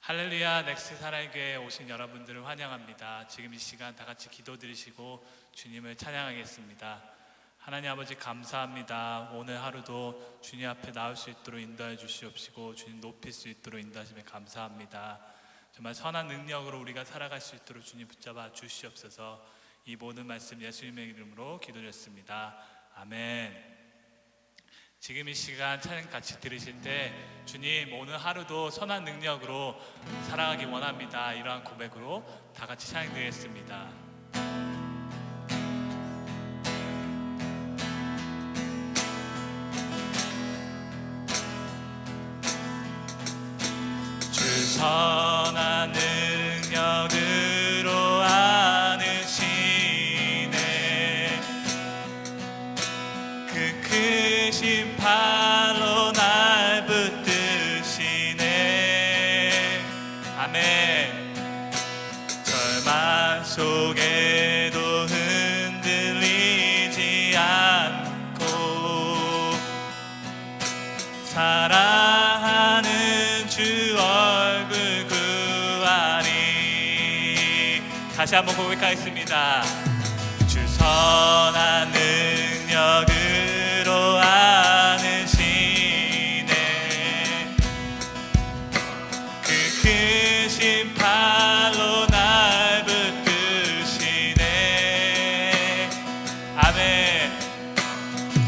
할렐루야, 넥스트 사랑교회에 오신 여러분들을 환영합니다. 지금 이 시간 다 같이 기도드리시고 주님을 찬양하겠습니다. 하나님 아버지 감사합니다. 오늘 하루도 주님 앞에 나올 수 있도록 인도해 주시옵시고 주님 높일 수 있도록 인도하시면 감사합니다. 정말 선한 능력으로 우리가 살아갈 수 있도록 주님 붙잡아 주시옵소서. 이 모든 말씀 예수님의 이름으로 기도드렸습니다. 아멘. 지금 이 시간 찬양 같이 들으실 때 주님 오늘 하루도 선한 능력으로 살아가기 원합니다. 이러한 고백으로 다 같이 찬양 드리겠습니다. 주 선한 능력으로 안으시네 그 크신 팔로 날 붙드시네. 아멘. 절망 속에도 흔들리지 않고 사랑하는 주 얼굴 구하리. 다시 한번 고백하겠습니다. 주 선한 능력으로 안으시네 그 크신 팔로 날 붙드시네. 아멘.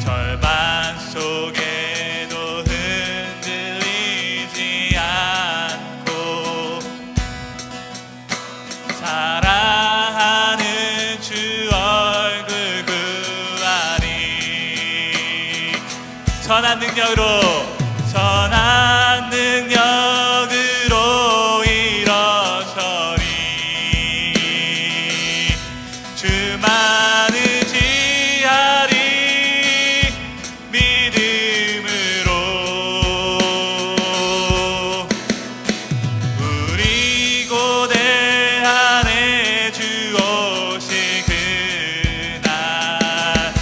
절망 속에도 흔들리지 않고 사랑하는 주 얼굴 구하리. 선한 능력으로 일어서리. 주만 의지하리. 믿음으로 우리 고대 안에 주 오실 그날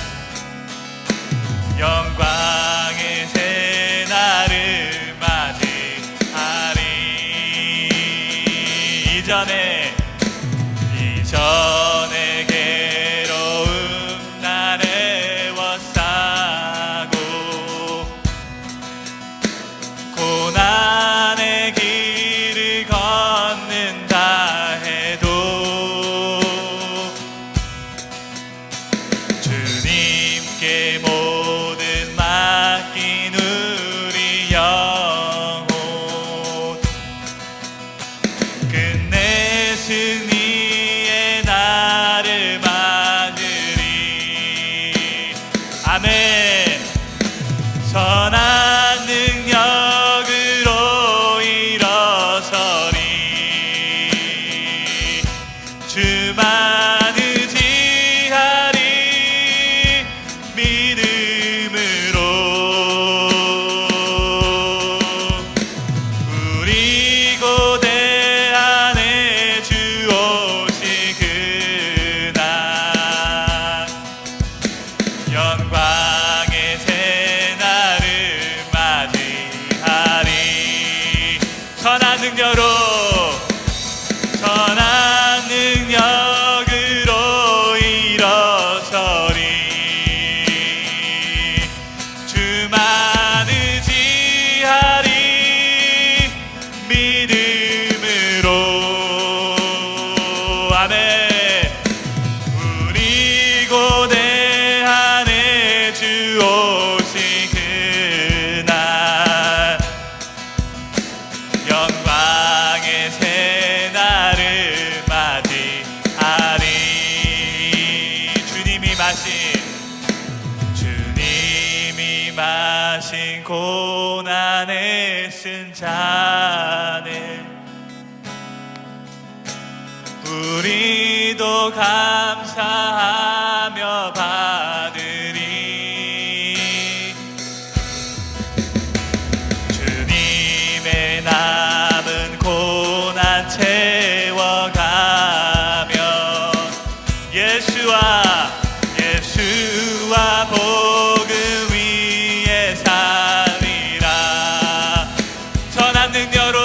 영광의 새날을 맞이하리. 이전에 괴로움 날 애워싸고 고난의 길을 걷는다 해도 주님께 모든 맡긴 우리 영혼 끝내 승리의 날을 맞으리. 아멘. 선한 능력으로 일어서리. 주만 의지하리. 믿음으로 우리 고대 안에 주 오실 그날 영광의 새날을 맞이하리. 선한 능력으로 일어서리. 주만 의지하리. 믿음으로. 아멘. 우리 고대 안에 주 오실 그날 영광의 새날을 맞이하리. 주님이 마신 고난의 쓴 잔을 우리도 감사하며 받으리. 주님의 남은 고난 채워가며 예수와 복음 위에 살리라. 선한 능력으로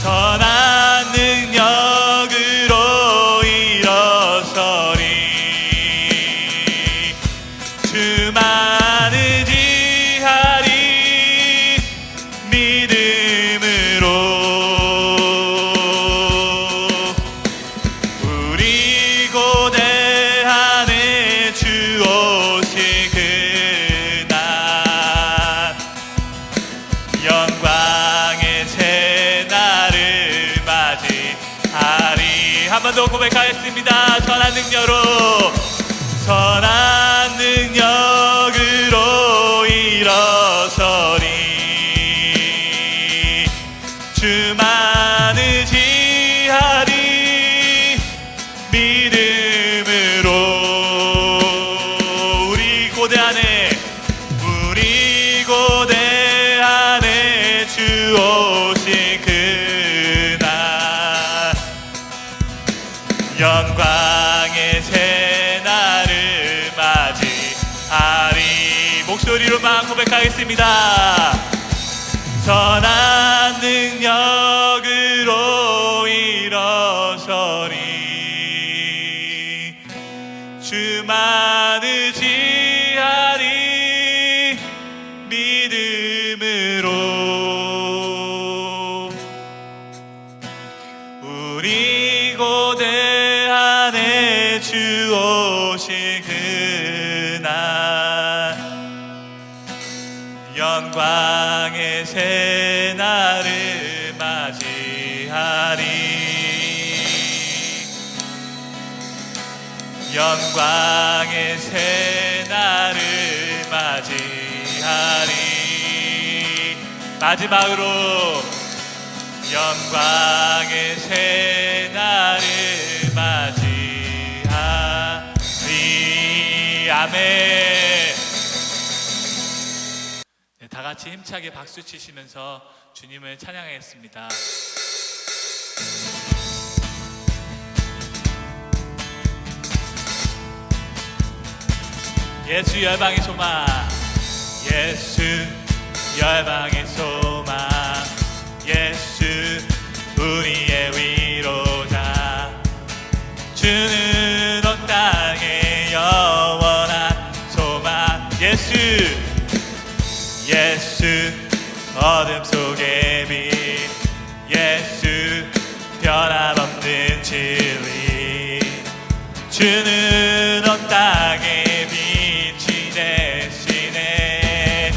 선한 능력으로 일어서리. 주만 의지하리. 믿음으로 우리 고대 안에 주 오실 그날 영광의 새날을 맞이하리. 한 번 더 고백하겠습니다. 선한 능력으로, 선한 능력으로 일어서리. 주만 의지하리. 믿음으로 우리 고대 안에, 우리 고대 안에 주 오신 그날 영광의 새날을 맞이하리. 목소리로만 고백하겠습니다. 선한 능력으로 일어서리. 주만 의지하리. 믿음으로 우리 고대 안에 주 오신 그날 영광의 새날을 맞이하리. 영광의 새날을 맞이하리. 마지막으로 영광의 새날을 맞이하리. 아멘. 네, 다 같이 힘차게 박수 치시면서 주님을 찬양하겠습니다. 예수 열방의 소망, 예수 열방의 소망, 예수 우리의 위로자. 주는 온 땅의 영원한 소망. 예수, 예수 어둠 속의 빛, 예수 변함없는 진리. 주는 온 땅의 빛이 되시네.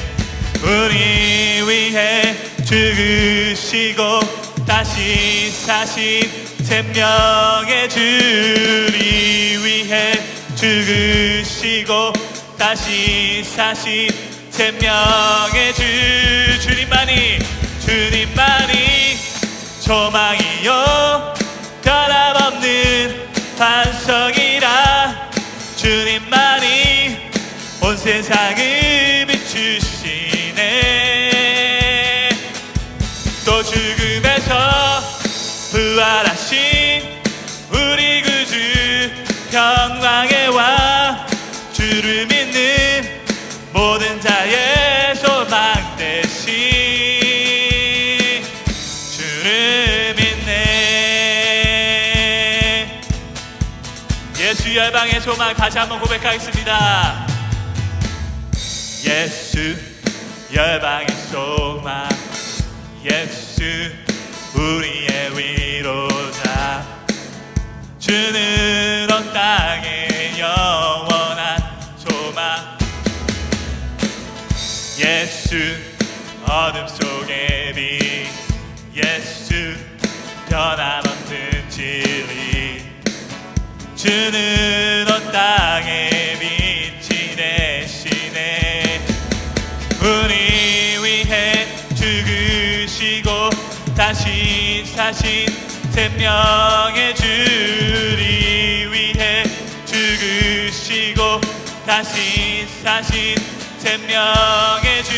우리 위해 죽으시고 다시 사신 생명의 주리 위해 죽으시고 다시 사신 생명의 주. 주님만이 소망이요 변함없는 반석이라. 주님만이 온 세상을 비추시네. 또 죽음에서 부활하신 우리 구주 평강의 왕. 주를 믿는 모든 자의 소망 되신 주를 믿네. 예수 열방의 소망 다시 한번 고백하겠습니다. 예수 열방의 소망, 예수 우리의 위로자. 주는 온 땅의 영원한 소망. 예수 어둠 속의 빛, 예수 변함없는 진리. 주는 온 땅의 빛이 되시네. 우리 위해 죽으시고 다시 사신 생명의 주리 위해 죽으시고 다시 사신 생명의 주.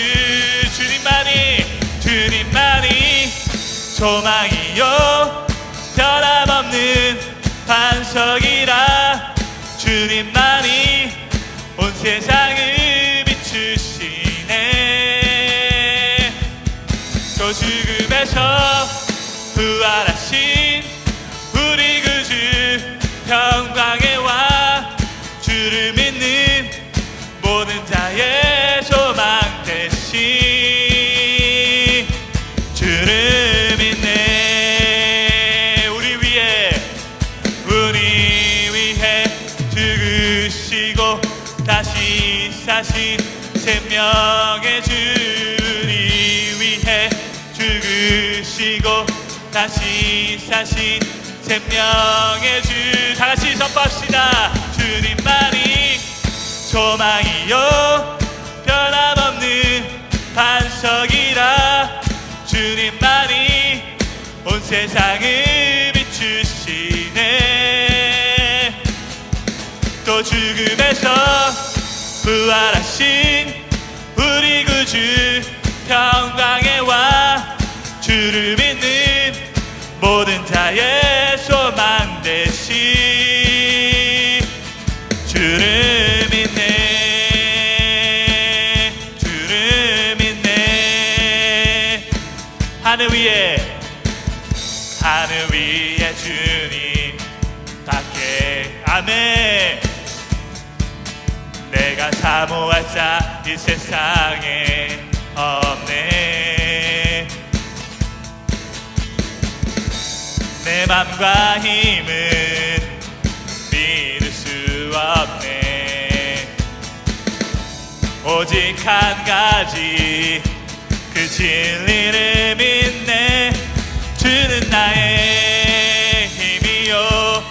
주님만이 소망이요 변함없는 반석이라. 주님만이 온 세상을 비추시네. 또 죽음에서 부활하신 우리 구주 평강의 왕 주를 믿는 모든 자의 소망 되신 주를 믿네. 우리 위해 죽으시고 다시 사신 생명의 주를 위해 죽으시고 다시 사신 생명의 주. 다같이 선포합시다. 주님만이 소망이요 변함없는 반석이라. 주님만이 온 세상을 비추시네. 또 죽음에서 부활하신 우리 구주 평강의 왕 주를 믿는 모든 자의 소망 되신 주를 믿네. 주를 믿네. 하늘 위에 주님 밖에 아멘. 내가 사모할 자 이 세상에 없네. 내 맘과 힘은 믿을 수 없네. 오직 한 가지 그 진리를 믿네. 주는 나의 힘이요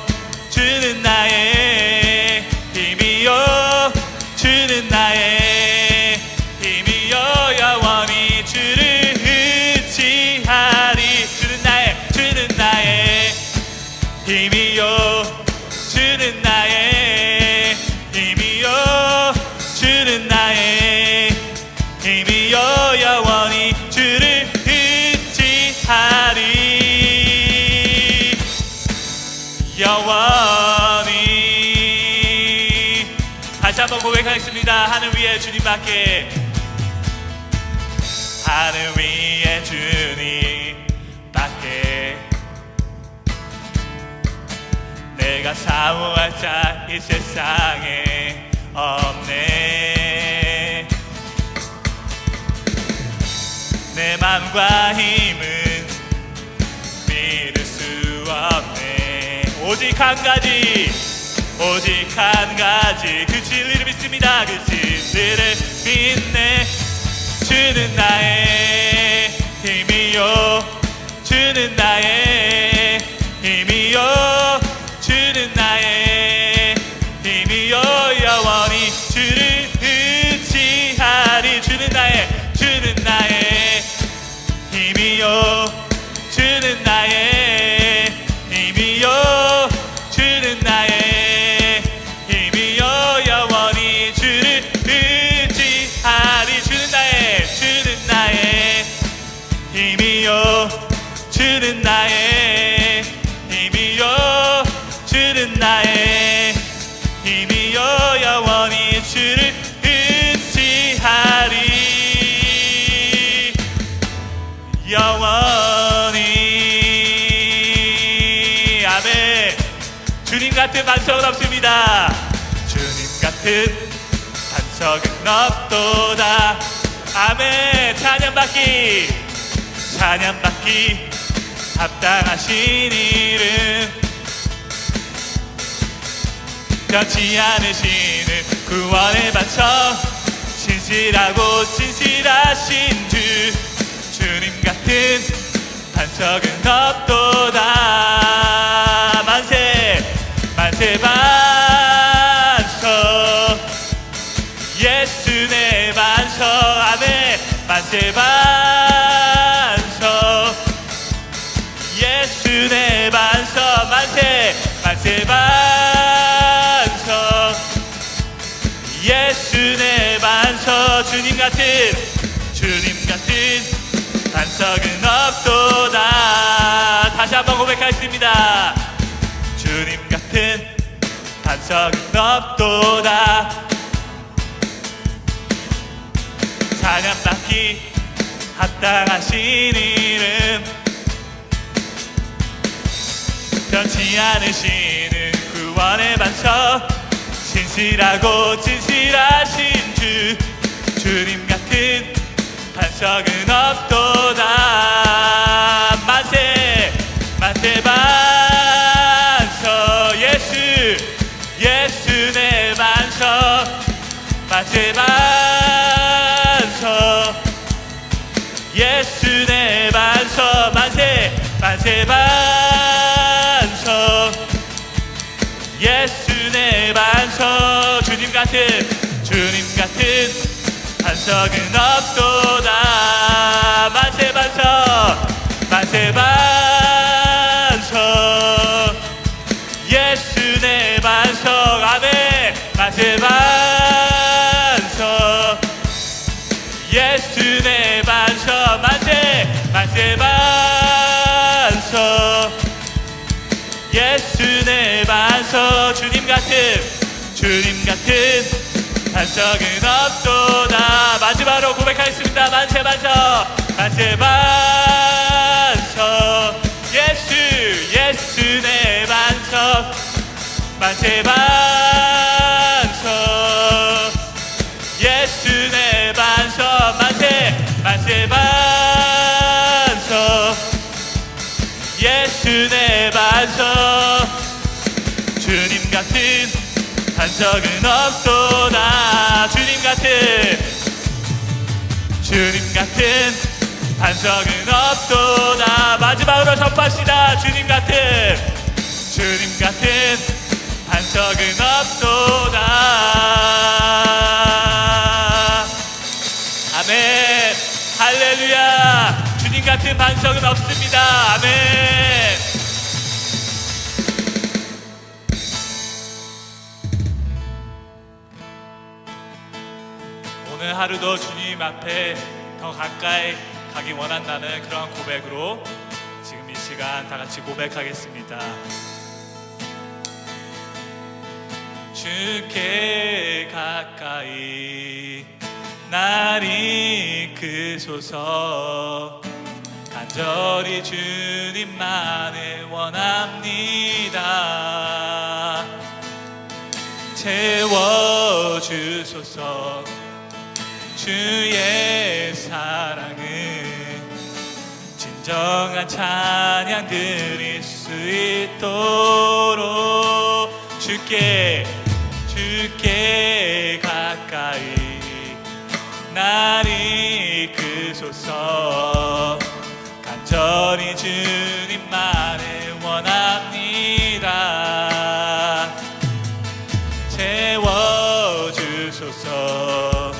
주는 나의 힘이요 주는 나의 힘이요 영원히 주를 의지하리. 주는 나의 힘이요 주는 나의 힘이요 주는 나의 힘이요 영원히 주를 의지하리. 영원히. 다시 한번 고백하겠습니다. 하늘 위에 주님밖에. 하늘 위에 주님밖에. 내가 사모할 자 이 세상에 없네. 내 맘과 힘은 믿을 수 없네. 오직 한 가지 그 진리를 믿습니다. 그 진리를 믿네. 주는 나의 힘이요 주는 나의 힘이요 주는 나의 힘이요 영원히 주를 의지하리. 주는 나의 힘이요 주는 나의 힘이요 주는 나의 힘이요 영원히 주를 의지하리. 주는 나의 힘이요 주는 나의 힘이요 주는 나의 힘이요 영원히 주를 의지하리. 영원히. 아멘. 주님 같은 반석은 없습니다. 주님 같은 반석은 없도다. 아멘. 찬양받기 합당하신 이름. 변치 않으시는 구원의 반석. 진실하신 주님 같은 반석은 없도다. 만세 반석 예수 내 반석. 아멘. 만세 반석 예수 내 반석. 만세 반석 예수 내 반석. 주님 같은 반석은 없도다. 다시 한번 고백하겠습니다. 주님 같은 반석은 없도다. 찬양받기 합당하신 이름. 변치 않으시는 구원의 반석, 신실하고 진실하신 주님 같은 반석은 없도다. 만세 반석, 예수 내 반석. 만세 반석, 예수 내 반석. 만세 반석, 예수 내 반석. 주님 같은 반석은 없도다. 만세 반석, 예수 내 반석. 아멘. 만세 반석, 예수 내 반석. 만세 반석, 예수 내 반석. 주님 같은 반석은 없도다. 마지막으로 고백하겠습니다. 만세 반석, 예수 내 반석. 만세 반석, 예수 내 반석. 만세 반석, 예수 내 반석. 주님 같은 반석은 없도다. 주님 같은 반석은 없도다. 마지막으로 전파합시다. 주님 같은 반석은 없도다. 아멘. 할렐루야. 주님 같은 반석은 없습니다. 아멘. 오늘 하루도 주님 앞에 더 가까이 가기 원한다는 그런 고백으로 지금 이 시간 다 같이 고백하겠습니다. 주께 가까이 날 이끄소서. 간절히 주님만을 원합니다. 채워주소서. 주의 사랑은 진정한 찬양 드릴 수 있도록 주께 가까이 날 이끄소서. 간절히 주님만을 원합니다. 채워주소서.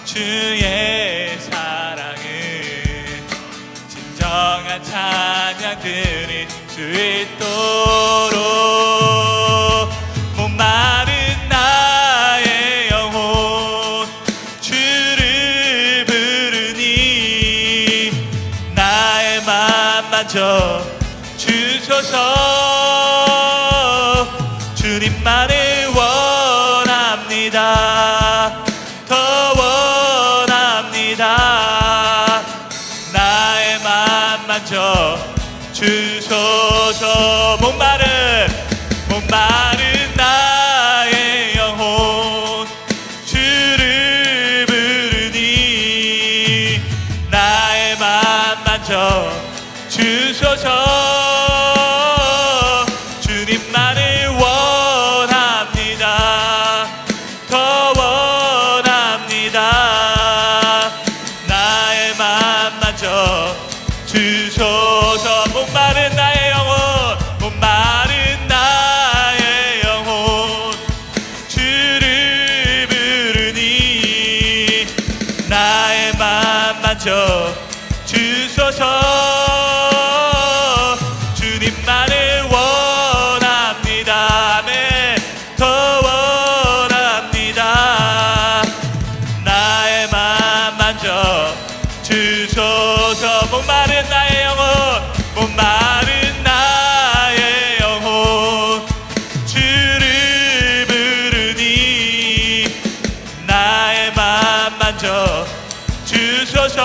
주의 사랑은 진정한 찬양 드릴 수 있도록. 목마른 나의 영혼 주를 부르니 나의 맘 만져 주소서. 주님만을 원합니다. 나의 맘 만져 주소서. 목마른 나의 영혼 주를 부르니 나의 맘 만져 주소서. 주님만을 원합니다. 더 원합니다. 나의 맘 만져 주소서. 목마른 나의 영혼, 목마른 나의 영혼 주를 부르니 나의 맘 만져 주소서. 주님만을 원합니다. 아멘. 더 원합니다. 나의 맘 만져 주소서. 목마른 나의 영혼, 목마른 나의 영혼 주를 부르니 나의 맘 만져 주소서.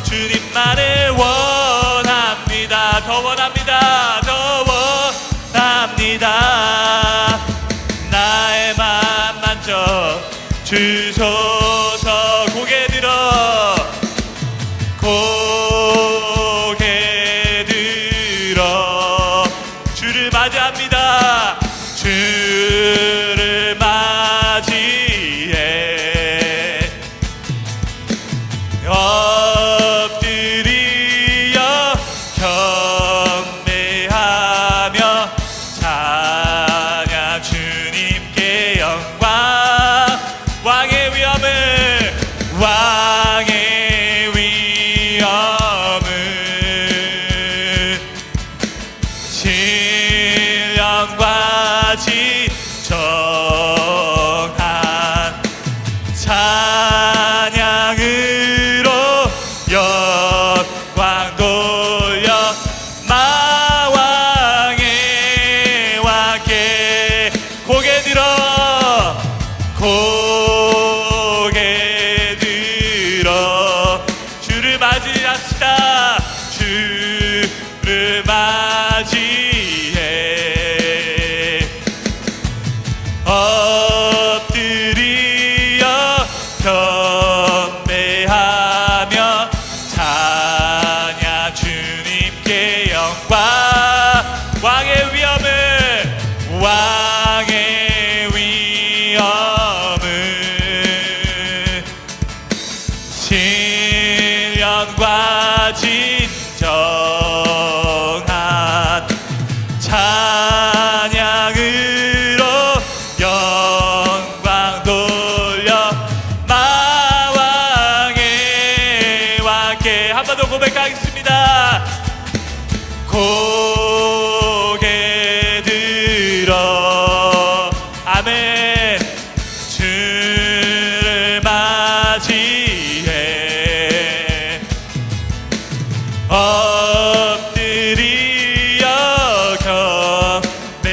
주님만을 원합니다. 더 원합니다. 주소서. 고개 들어 고개 들어 주를 맞이합니다. 주를 맞이해 엎드려 경배하며 찬양 주님께 영광. 왕의 위엄을 왕의 위엄을 신령과 진정한 찬양으로 영광 돌려 마왕의 왕께 고개 들어 고개 들어 주를 맞이합시다. 주를 맞이해 엎드려 경배하며 찬양 주님께 영광. 왕의 위엄을 왕의 위엄을 신령과 진정한 찬양으로 영광 돌려 마왕의 왕께. 한 번 더 고백하겠습니다. 고개 들어 아멘. 주를 맞이해 엎드려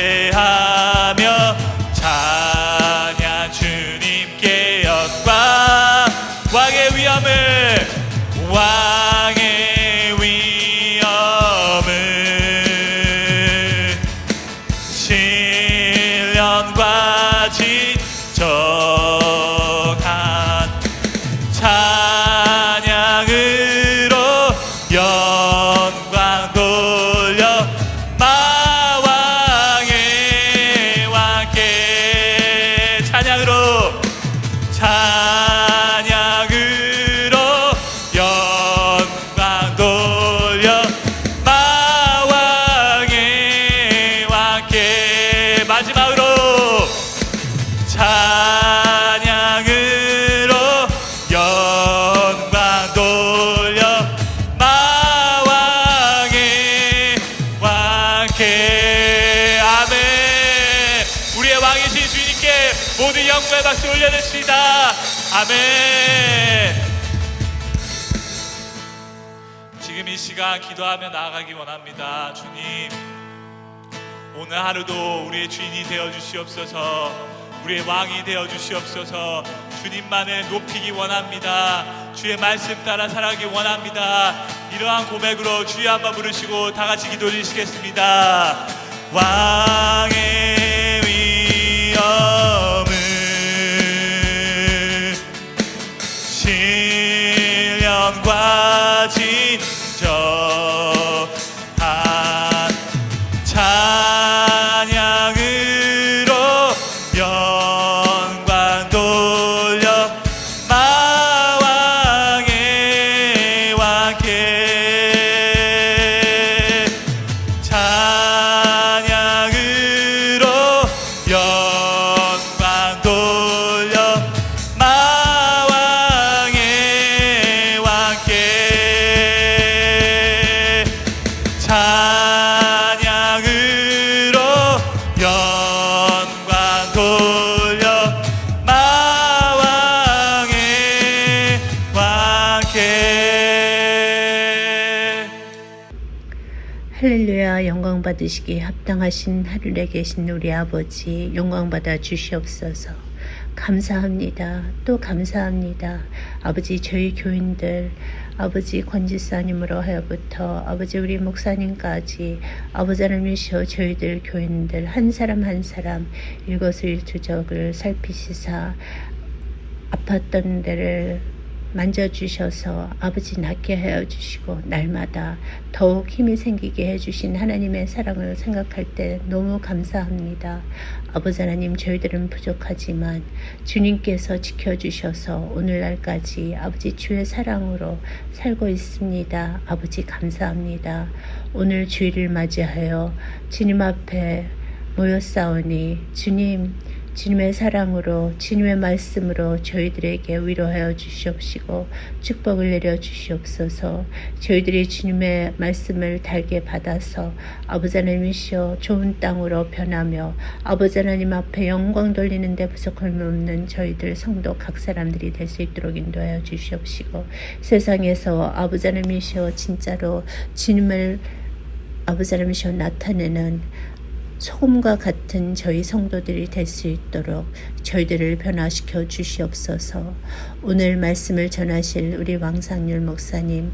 경배하며 찬양 주님께 영광. 왕의 위엄을 왕의 위엄을 신령과 진정한 찬양으로 영광 돌려 마왕의 왕께 찬양으로 영광 돌려 마왕의 왕께. 마지막으로 찬양으로 영광 돌려 마왕의 왕께. 아멘. 우리의 왕이신 주님께 모든 영광의 박수 올려드립시다. 아멘. 지금 이 시간 기도하며 나아가기 원합니다. 주님, 오늘 하루도 우리의 주인이 되어 주시옵소서. 우리의 왕이 되어 주시옵소서. 주님만을 높이기 원합니다. 주의 말씀 따라 살아가기 원합니다. 이러한 고백으로 주여 한번 부르시고 다 같이 기도 드리시겠습니다. 왕의 위엄을 신령과 진정한 찬양으로 영광 돌려 마왕의 왕께. 찬양으로 영광 돌려 마왕의 왕께. 찬양으로 영광 돌려 마왕의 왕께. 할렐루야. 영광 받으시기에 합당하신 하늘에 계신 우리 아버지, 영광 받아 주시옵소서. 감사합니다. 또 감사합니다. 아버지, 저희 교인들, 아버지 권지사님으로 하여부터 아버지 우리 목사님까지 아버지 하나님이시여 저희들 교인들 한 사람 한 사람 일거수일투족을 살피시사 아팠던 데를 만져주셔서 아버지 낫게 해주시고 날마다 더욱 힘이 생기게 해주신 하나님의 사랑을 생각할 때 너무 감사합니다. 아버지 하나님, 저희들은 부족하지만 주님께서 지켜주셔서 오늘날까지 아버지 주의 사랑으로 살고 있습니다. 아버지 감사합니다. 오늘 주일을 맞이하여 주님 앞에 모였사오니 주님의 사랑으로 주님의 말씀으로 저희들에게 위로하여 주시옵시고 축복을 내려 주시옵소서. 저희들이 주님의 말씀을 달게 받아서 아버지 하나님이시여 좋은 땅으로 변하며 아버지 하나님 앞에 영광 돌리는 데 부족함이 없는 저희들 성도 각 사람들이 될 수 있도록 인도하여 주시옵시고 세상에서 아버지 하나님이시여 진짜로 주님을 아버지 하나님이시여 나타내는 소금과 같은 저희 성도들이 될 수 있도록 저희들을 변화시켜 주시옵소서. 오늘 말씀을 전하실 우리 왕상률 목사님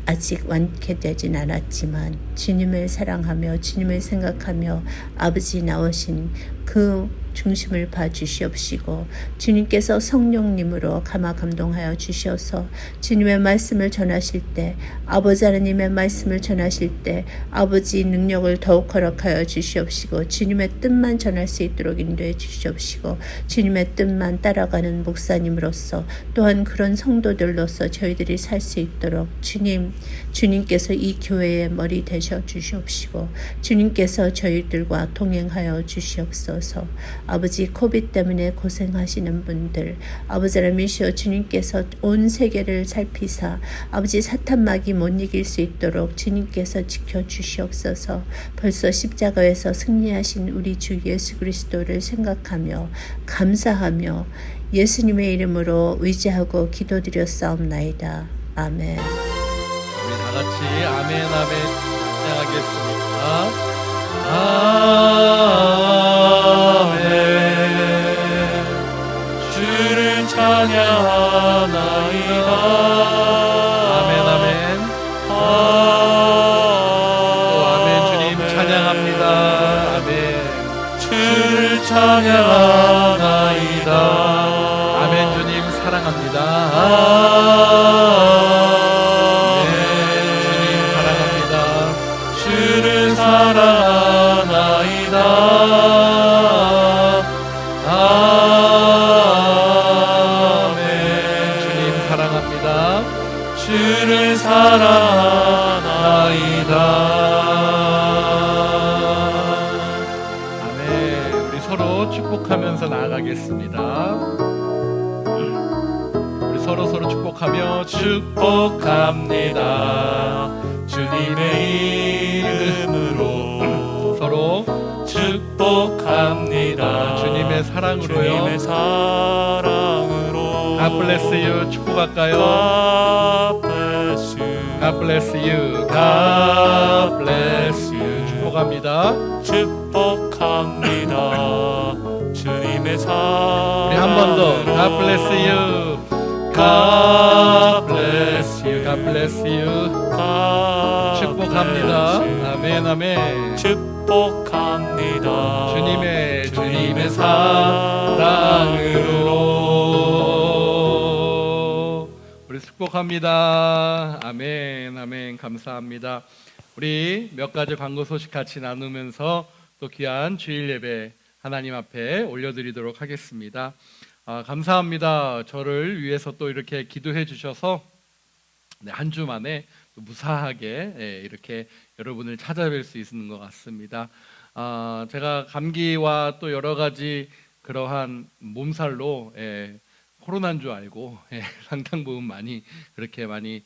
아직 완쾌되진 않았지만 주님을 사랑하며 주님을 생각하며 아버지 나오신 그 중심을 봐주시옵시고 주님께서 성령님으로 감화 감동하여 주셔서 주님의 말씀을 전하실 때 아버지 하나님의 말씀을 전하실 때 아버지 능력을 더욱 허락하여 주시옵시고 주님의 뜻만 전할 수 있도록 인도해 주시옵시고 주님의 뜻만 따라가는 목사님으로서 또한 그런 성도들로서 저희들이 살 수 있도록 주님께서 이 교회의 머리 되셔 주시옵시고 주님께서 저희들과 동행하여 주시옵소서. 아버지 코비드 때문에 고생하시는 분들 아버지 하나님이시여 주님께서 온 세계를 살피사 아버지 사탄막이 못 이길 수 있도록 주님께서 지켜주시옵소서. 벌써 십자가에서 승리하신 우리 주 예수 그리스도를 생각하며 감사하며 예수님의 이름으로 의지하고 기도드렸사옵나이다. 아멘. 우리 다 같이 아멘 아멘 찬양하겠습니다. 아멘. 주를 찬양하나이다. 아멘 아멘. 또 아멘. 주님 찬양합니다. 아멘. 주를 찬양하나이다. 아멘. 주님 사랑합니다. 주님 사랑합니다. 주를 사랑하나이다. 아멘. 주님 사랑합니다. 주를 사랑하나이다. 아멘. 우리 서로 축복하면서 나아가겠습니다. 우리 서로 축복하며 축복합니다. 주님의 이름으로 서로 축복합니다. 주님의 사랑으로요. 주님의 사랑으로 God bless you. 축복할까요? God bless you. God bless you. God bless you. 축복합니다. 축복합니다. 주님의 사랑. 우리 한 번 더. God bless you. God bless you. God bless you. God 축복합니다. bless you. 아멘 아멘. 축복합니다. 주님의 사랑으로 우리 축복합니다. 아멘 아멘. 감사합니다. 우리 몇 가지 광고 소식 같이 나누면서 또 귀한 주일 예배 하나님 앞에 올려드리도록 하겠습니다. 감사합니다. 저를 위해서 또 이렇게 기도해 주셔서 한 주 만에 무사하게 이렇게 여러분을 찾아뵐 수 있는 것 같습니다. 제가 감기와 또 여러 가지 그러한 몸살로 코로나인 줄 알고 상당 부분 많이 그렇게 많이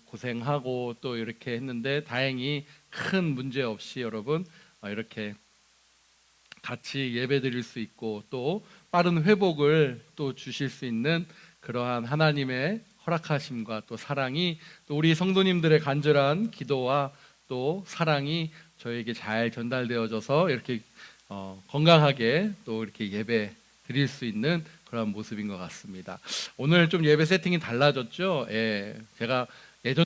고생하고 또 이렇게 했는데 다행히 큰 문제 없이 여러분 이렇게 같이 예배 드릴 수 있고 또 빠른 회복을 또 주실 수 있는 그러한 하나님의 허락하심과 또 사랑이 또 우리 성도님들의 간절한 기도와 또 사랑이 저에게 잘 전달되어져서 이렇게 건강하게 또 이렇게 예배 드릴 수 있는 그런 모습인 것 같습니다. 오늘 좀 예배 세팅이 달라졌죠. 제가 예전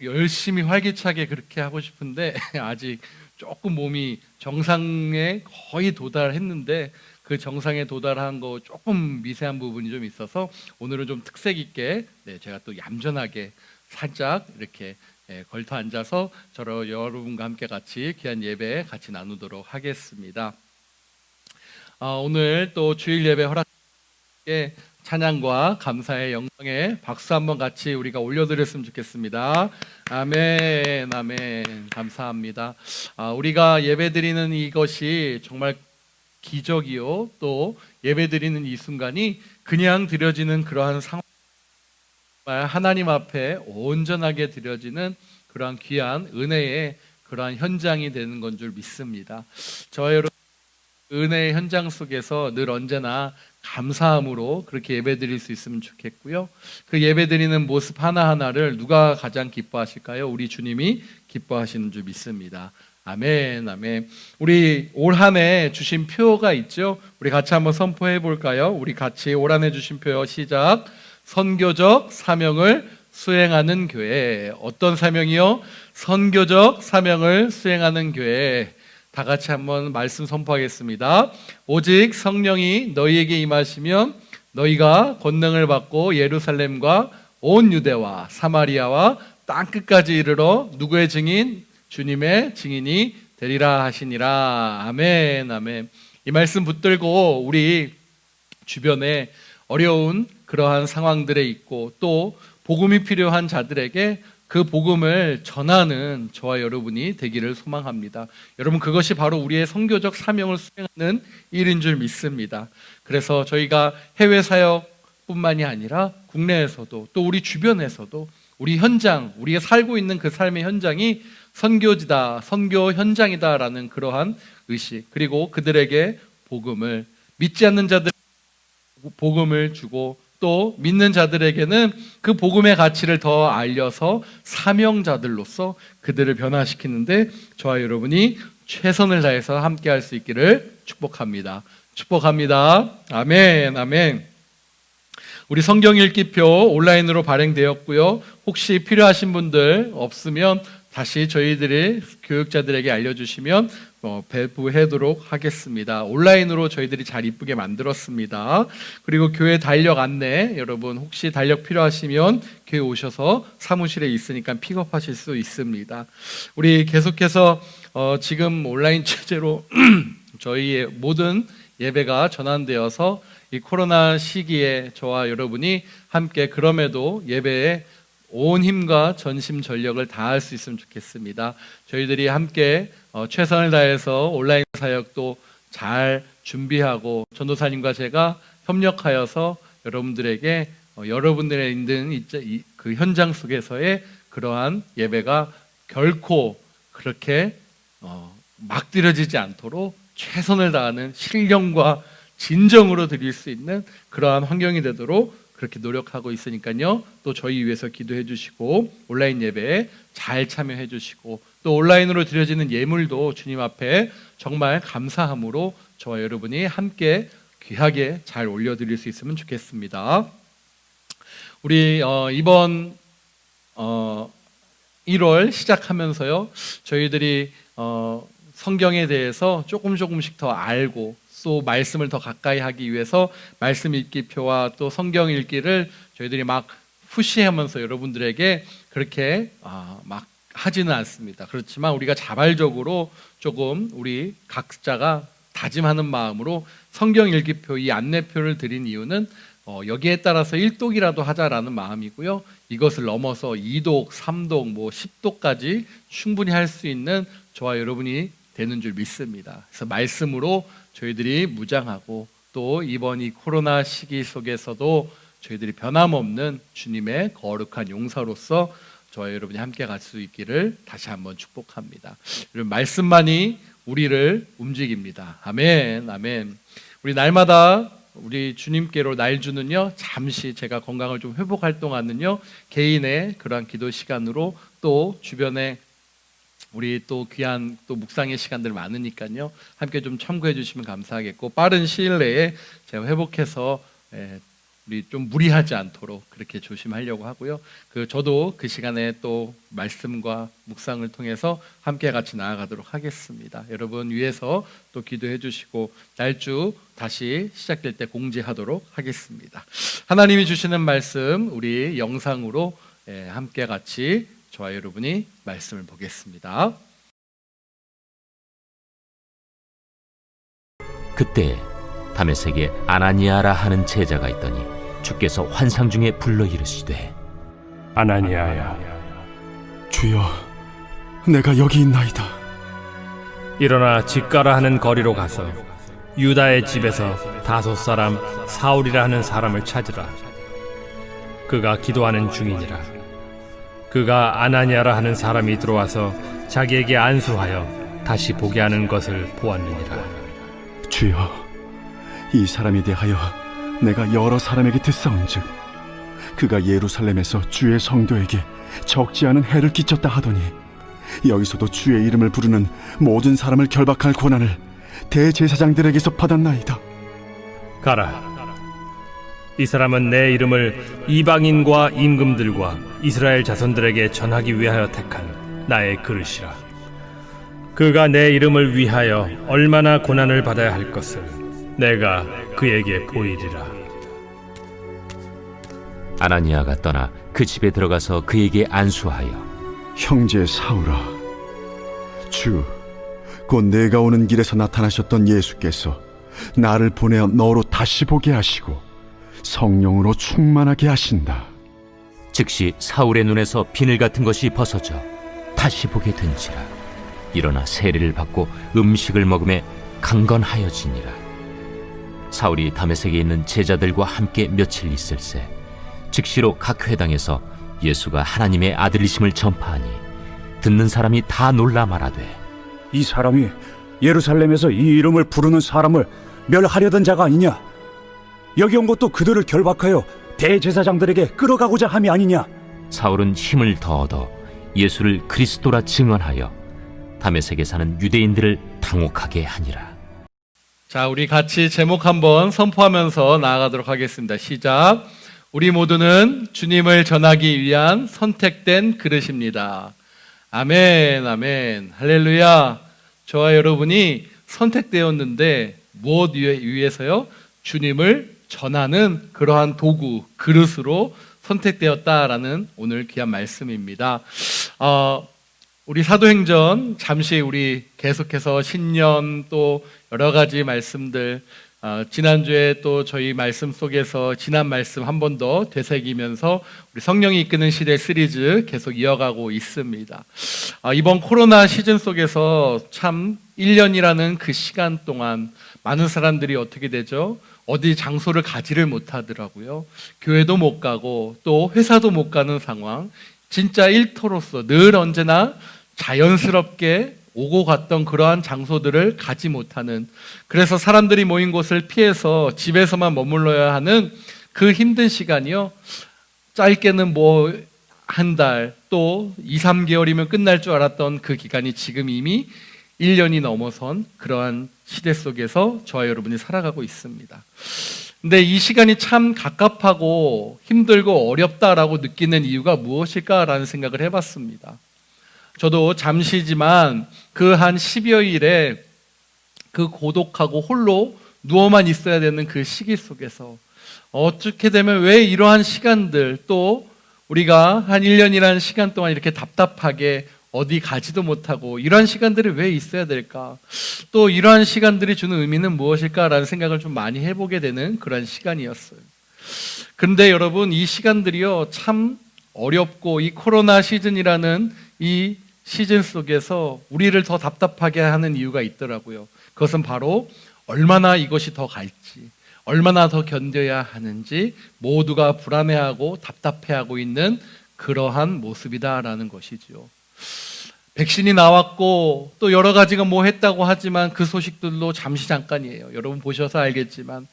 열심히 활기차게 그렇게 하고 싶은데 아직 조금 몸이 정상에 거의 도달했는데 그 정상에 도달한 거 조금 미세한 부분이 좀 있어서 오늘은 좀 특색 있게 제가 또 얌전하게 살짝 이렇게 걸터 앉아서 여러분과 함께 같이 귀한 예배 같이 나누도록 하겠습니다. 오늘 또 주일 예배 허락에 찬양과 감사의 영광에 박수 한번 같이 우리가 올려드렸으면 좋겠습니다. 아멘, 아멘. 감사합니다. 우리가 예배드리는 이것이 정말 기적이요, 또 예배드리는 이 순간이 그냥 드려지는 그러한 상황, 하나님 앞에 온전하게 드려지는 그러한 귀한 은혜의 그러한 현장이 되는 건 줄 믿습니다. 저와 여러분, 은혜의 현장 속에서 늘 언제나 감사함으로 그렇게 예배드릴 수 있으면 좋겠고요. 그 예배드리는 모습 하나하나를 누가 가장 기뻐하실까요? 우리 주님이 기뻐하시는 줄 믿습니다. 아멘, 아멘. 우리 올 한 해 주신 표가 있죠? 우리 같이 한번 선포해 볼까요? 우리 같이 올 한 해 주신 표 시작. 선교적 사명을 수행하는 교회. 어떤 사명이요? 선교적 사명을 수행하는 교회. 다 같이 한번 말씀 선포하겠습니다. 오직 성령이 너희에게 임하시면 너희가 권능을 받고 예루살렘과 온 유대와 사마리아와 땅끝까지 이르러 누구의 증인? 주님의 증인이 되리라 하시니라. 아멘, 아멘. 이 말씀 붙들고 우리 주변에 어려운 그러한 상황들에 있고 또 복음이 필요한 자들에게 그 복음을 전하는 저와 여러분이 되기를 소망합니다. 여러분, 그것이 바로 우리의 선교적 사명을 수행하는 일인 줄 믿습니다. 그래서 저희가 해외 사역뿐만이 아니라 국내에서도 또 우리 주변에서도 우리 현장, 우리가 살고 있는 그 삶의 현장이 선교지다, 선교 현장이다라는 그러한 의식, 그리고 그들에게 복음을, 믿지 않는 자들 복음을 주고 또 믿는 자들에게는 그 복음의 가치를 더 알려서 사명자들로서 그들을 변화시키는데 저와 여러분이 최선을 다해서 함께 할 수 있기를 축복합니다. 축복합니다. 아멘, 아멘. 우리 성경 읽기표 온라인으로 발행되었고요. 혹시 필요하신 분들 없으면 다시 저희들이 교육자들에게 알려주시면 배부하도록 하겠습니다. 온라인으로 저희들이 잘 이쁘게 만들었습니다. 그리고 교회 달력 안내, 여러분 혹시 달력 필요하시면 교회 오셔서 사무실에 있으니까 픽업하실 수 있습니다. 우리 계속해서 지금 온라인 체제로 저희의 모든 예배가 전환되어서 이 코로나 시기에 저와 여러분이 함께 그럼에도 예배에 온 힘과 전심 전력을 다할 수 있으면 좋겠습니다. 저희들이 함께 최선을 다해서 온라인 사역도 잘 준비하고 전도사님과 제가 협력하여서 여러분들에게 여러분들의 있는 그 현장 속에서의 그러한 예배가 결코 그렇게 막 드려지지 않도록 최선을 다하는 신령과 진정으로 드릴 수 있는 그러한 환경이 되도록 그렇게 노력하고 있으니까요. 또 저희 위해서 기도해 주시고 온라인 예배에 잘 참여해 주시고 또 온라인으로 드려지는 예물도 주님 앞에 정말 감사함으로 저와 여러분이 함께 귀하게 잘 올려드릴 수 있으면 좋겠습니다. 우리 이번 1월 시작하면서요. 저희들이 성경에 대해서 조금씩 더 알고 또 말씀을 더 가까이 하기 위해서 말씀 읽기표와 또 성경 읽기를 저희들이 막 푸시하면서 여러분들에게 그렇게 막 하지는 않습니다. 그렇지만 우리가 자발적으로 조금 우리 각자가 다짐하는 마음으로 성경 읽기표 이 안내표를 드린 이유는 여기에 따라서 1독이라도 하자라는 마음이고요. 이것을 넘어서 2독, 3독, 뭐 10독까지 충분히 할 수 있는 저와 여러분이 되는 줄 믿습니다. 그래서 말씀으로 저희들이 무장하고 또 이번 이 코로나 시기 속에서도 저희들이 변함없는 주님의 거룩한 용사로서 저와 여러분이 함께 갈 수 있기를 다시 한번 축복합니다. 여러분, 말씀만이 우리를 움직입니다. 아멘, 아멘. 우리 날마다 우리 주님께로 날주는요, 잠시 제가 건강을 좀 회복할 동안은요, 개인의 그러한 기도 시간으로 또 주변에 우리 또 귀한 또 묵상의 시간들 많으니까요, 함께 좀 참고해 주시면 감사하겠고 빠른 시일 내에 제가 회복해서 우리 좀 무리하지 않도록 그렇게 조심하려고 하고요. 저도 그 시간에 또 말씀과 묵상을 통해서 함께 같이 나아가도록 하겠습니다. 여러분 위해서 또 기도해 주시고 날주 다시 시작될 때 공지하도록 하겠습니다. 하나님이 주시는 말씀 우리 영상으로 함께 같이 저와 여러분이 말씀을 보겠습니다. 그때 다메섹에 아나니아라 하는 제자가 있더니 주께서 환상 중에 불러 이르시되 아나니아야, 주여, 내가 여기 있나이다. 일어나 집가라 하는 거리로 가서 유다의 집에서 다소 사람 사울이라 하는 사람을 찾으라. 그가 기도하는 중이니라. 그가 아나니아라 하는 사람이 들어와서 자기에게 안수하여 다시 보게 하는 것을 보았느니라. 주여, 이 사람에 대하여 내가 여러 사람에게 듣사온즉 그가 예루살렘에서 주의 성도에게 적지 않은 해를 끼쳤다 하더니 여기서도 주의 이름을 부르는 모든 사람을 결박할 권한을 대제사장들에게서 받았나이다. 가라. 이 사람은 내 이름을 이방인과 임금들과 이스라엘 자손들에게 전하기 위하여 택한 나의 그릇이라. 그가 내 이름을 위하여 얼마나 고난을 받아야 할 것을 내가 그에게 보이리라. 아나니아가 떠나 그 집에 들어가서 그에게 안수하여 형제 사울아, 주, 곧 내가 오는 길에서 나타나셨던 예수께서 나를 보내어 너로 다시 보게 하시고 성령으로 충만하게 하신다. 즉시 사울의 눈에서 비늘 같은 것이 벗어져 다시 보게 된지라. 일어나 세례를 받고 음식을 먹음에 강건하여지니라. 사울이 다메섹에 있는 제자들과 함께 며칠 있을새 즉시로 각 회당에서 예수가 하나님의 아들이심을 전파하니 듣는 사람이 다 놀라 말하되 이 사람이 예루살렘에서 이 이름을 부르는 사람을 멸하려던 자가 아니냐? 여기 온 것도 그들을 결박하여 대제사장들에게 끌어가고자 함이 아니냐? 사울은 힘을 더 얻어 예수를 그리스도라 증언하여 다메섹에 사는 유대인들을 당혹하게 하니라. 자, 우리 같이 제목 한번 선포하면서 나아가도록 하겠습니다. 시작. 우리 모두는 주님을 전하기 위한 선택된 그릇입니다. 아멘, 아멘, 할렐루야. 저와 여러분이 선택되었는데 무엇 위해서요? 주님을 전하는 그러한 도구, 그릇으로 선택되었다라는 오늘 귀한 말씀입니다. 우리 사도행전 잠시 우리 계속해서 신년 또 여러 가지 말씀들 지난주에 또 저희 말씀 속에서 지난 말씀 한 번 더 되새기면서 우리 성령이 이끄는 시대 시리즈 계속 이어가고 있습니다. 이번 코로나 시즌 속에서 참 1년이라는 그 시간 동안 많은 사람들이 어떻게 되죠? 어디 장소를 가지를 못하더라고요. 교회도 못 가고 또 회사도 못 가는 상황. 진짜 일터로서 늘 언제나 자연스럽게 오고 갔던 그러한 장소들을 가지 못하는, 그래서 사람들이 모인 곳을 피해서 집에서만 머물러야 하는 그 힘든 시간이요, 짧게는 뭐 한 달 또 2, 3개월이면 끝날 줄 알았던 그 기간이 지금 이미 1년이 넘어선 그러한 시대 속에서 저와 여러분이 살아가고 있습니다. 근데 이 시간이 참 갑갑하고 힘들고 어렵다라고 느끼는 이유가 무엇일까라는 생각을 해봤습니다. 저도 잠시지만 그 한 10여일에 그 고독하고 홀로 누워만 있어야 되는 그 시기 속에서 어떻게 되면 왜 이러한 시간들, 또 우리가 한 1년이라는 시간 동안 이렇게 답답하게 어디 가지도 못하고 이러한 시간들이 왜 있어야 될까? 또 이러한 시간들이 주는 의미는 무엇일까라는 생각을 좀 많이 해보게 되는 그런 시간이었어요. 그런데 여러분, 이 시간들이요 참 어렵고, 이 코로나 시즌이라는 이 시즌 속에서 우리를 더 답답하게 하는 이유가 있더라고요. 그것은 바로 얼마나 이것이 더 갈지, 얼마나 더 견뎌야 하는지 모두가 불안해하고 답답해하고 있는 그러한 모습이다라는 것이죠. 백신이 나왔고 또 여러 가지가 뭐 했다고 하지만 그 소식들도 잠시 잠깐이에요. 여러분 보셔서 알겠지만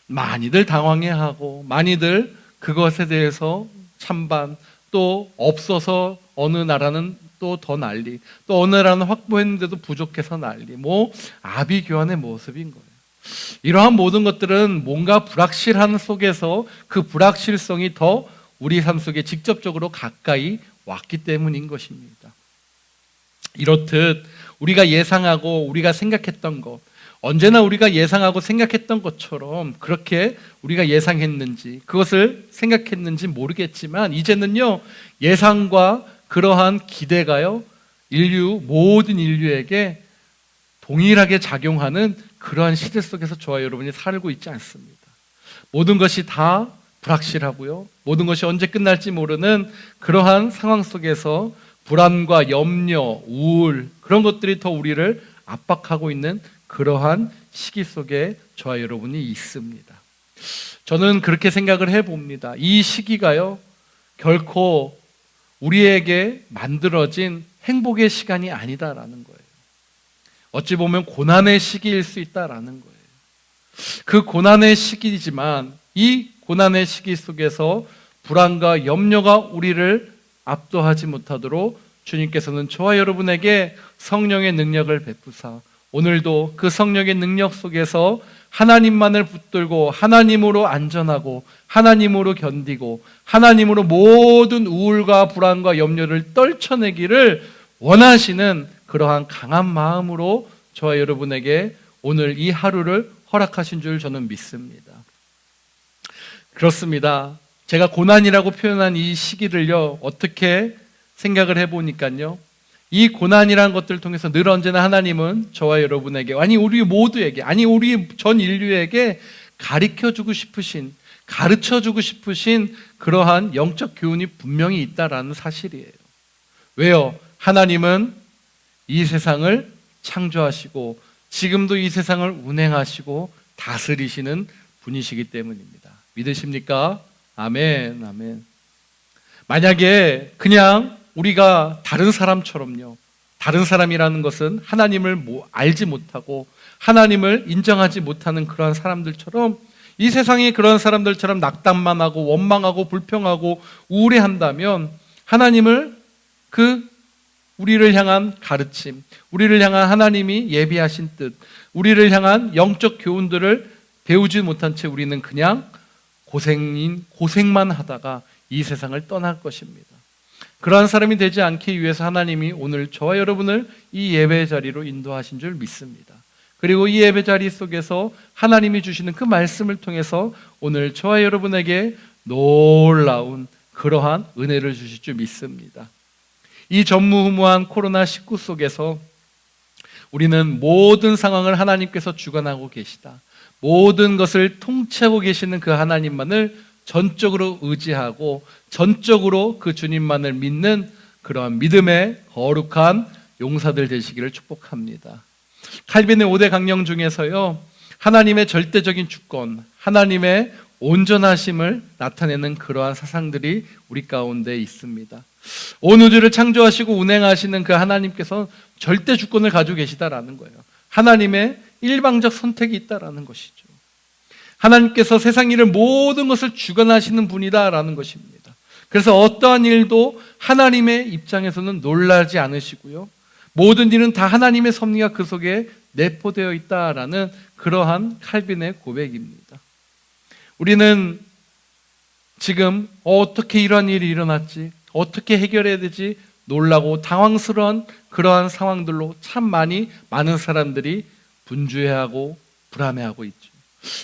많이들 당황해하고 많이들 그것에 대해서 찬반, 또 없어서 어느 나라는 또 더 난리, 또 어느 나라는 확보했는데도 부족해서 난리, 뭐 아비규환의 모습인 거예요. 이러한 모든 것들은 뭔가 불확실한 속에서 그 불확실성이 더 우리 삶 속에 직접적으로 가까이 왔기 때문인 것입니다. 이렇듯 우리가 예상하고 우리가 생각했던 것, 언제나 우리가 예상하고 생각했던 것처럼 그렇게 우리가 예상했는지, 그것을 생각했는지 모르겠지만 이제는요, 예상과 그러한 기대가요, 모든 인류에게 동일하게 작용하는 그러한 시대 속에서 저와 여러분이 살고 있지 않습니다. 모든 것이 다 불확실하고요, 모든 것이 언제 끝날지 모르는 그러한 상황 속에서 불안과 염려, 우울, 그런 것들이 더 우리를 압박하고 있는 그러한 시기 속에 저와 여러분이 있습니다. 저는 그렇게 생각을 해봅니다. 이 시기가요, 결코 우리에게 만들어진 행복의 시간이 아니다라는 거예요. 어찌 보면 고난의 시기일 수 있다라는 거예요. 그 고난의 시기이지만 이 고난의 시기 속에서 불안과 염려가 우리를 압도하지 못하도록 주님께서는 저와 여러분에게 성령의 능력을 베푸사 오늘도 그 성령의 능력 속에서 하나님만을 붙들고 하나님으로 안전하고 하나님으로 견디고 하나님으로 모든 우울과 불안과 염려를 떨쳐내기를 원하시는 그러한 강한 마음으로 저와 여러분에게 오늘 이 하루를 허락하신 줄 저는 믿습니다. 그렇습니다. 제가 고난이라고 표현한 이 시기를요, 어떻게 생각을 해보니까요, 이 고난이라는 것들을 통해서 늘 언제나 하나님은 저와 여러분에게, 아니 우리 모두에게, 아니 우리 전 인류에게 가르쳐주고 싶으신, 가르쳐주고 싶으신 그러한 영적 교훈이 분명히 있다라는 사실이에요. 왜요? 하나님은 이 세상을 창조하시고 지금도 이 세상을 운행하시고 다스리시는 분이시기 때문입니다. 믿으십니까? 아멘, 아멘. 만약에 그냥 우리가 다른 사람처럼요, 다른 사람이라는 것은 하나님을 알지 못하고 하나님을 인정하지 못하는 그러한 사람들처럼 이 세상에 그런 사람들처럼 낙담만 하고 원망하고 불평하고 우울해한다면 하나님을 우리를 향한 가르침, 우리를 향한 하나님이 예비하신 뜻, 우리를 향한 영적 교훈들을 배우지 못한 채 우리는 그냥 고생만 하다가 이 세상을 떠날 것입니다. 그러한 사람이 되지 않기 위해서 하나님이 오늘 저와 여러분을 이 예배 자리로 인도하신 줄 믿습니다. 그리고 이 예배 자리 속에서 하나님이 주시는 그 말씀을 통해서 오늘 저와 여러분에게 놀라운 그러한 은혜를 주실 줄 믿습니다. 이 전무후무한 코로나19 속에서 우리는 모든 상황을 하나님께서 주관하고 계시다, 모든 것을 통치하고 계시는 그 하나님만을 전적으로 의지하고 전적으로 그 주님만을 믿는 그러한 믿음의 거룩한 용사들 되시기를 축복합니다. 칼빈의 5대 강령 중에서요, 하나님의 절대적인 주권, 하나님의 온전하심을 나타내는 그러한 사상들이 우리 가운데 있습니다. 온 우주를 창조하시고 운행하시는 그 하나님께서 절대 주권을 가지고 계시다라는 거예요. 하나님의 일방적 선택이 있다라는 것이죠. 하나님께서 세상 일을 모든 것을 주관하시는 분이다라는 것입니다. 그래서 어떠한 일도 하나님의 입장에서는 놀라지 않으시고요, 모든 일은 다 하나님의 섭리가 그 속에 내포되어 있다라는 그러한 칼빈의 고백입니다. 우리는 지금 어떻게 이러한 일이 일어났지, 어떻게 해결해야 되지 놀라고 당황스러운 그러한 상황들로 참 많은 사람들이 분주해하고 불안해하고 있죠.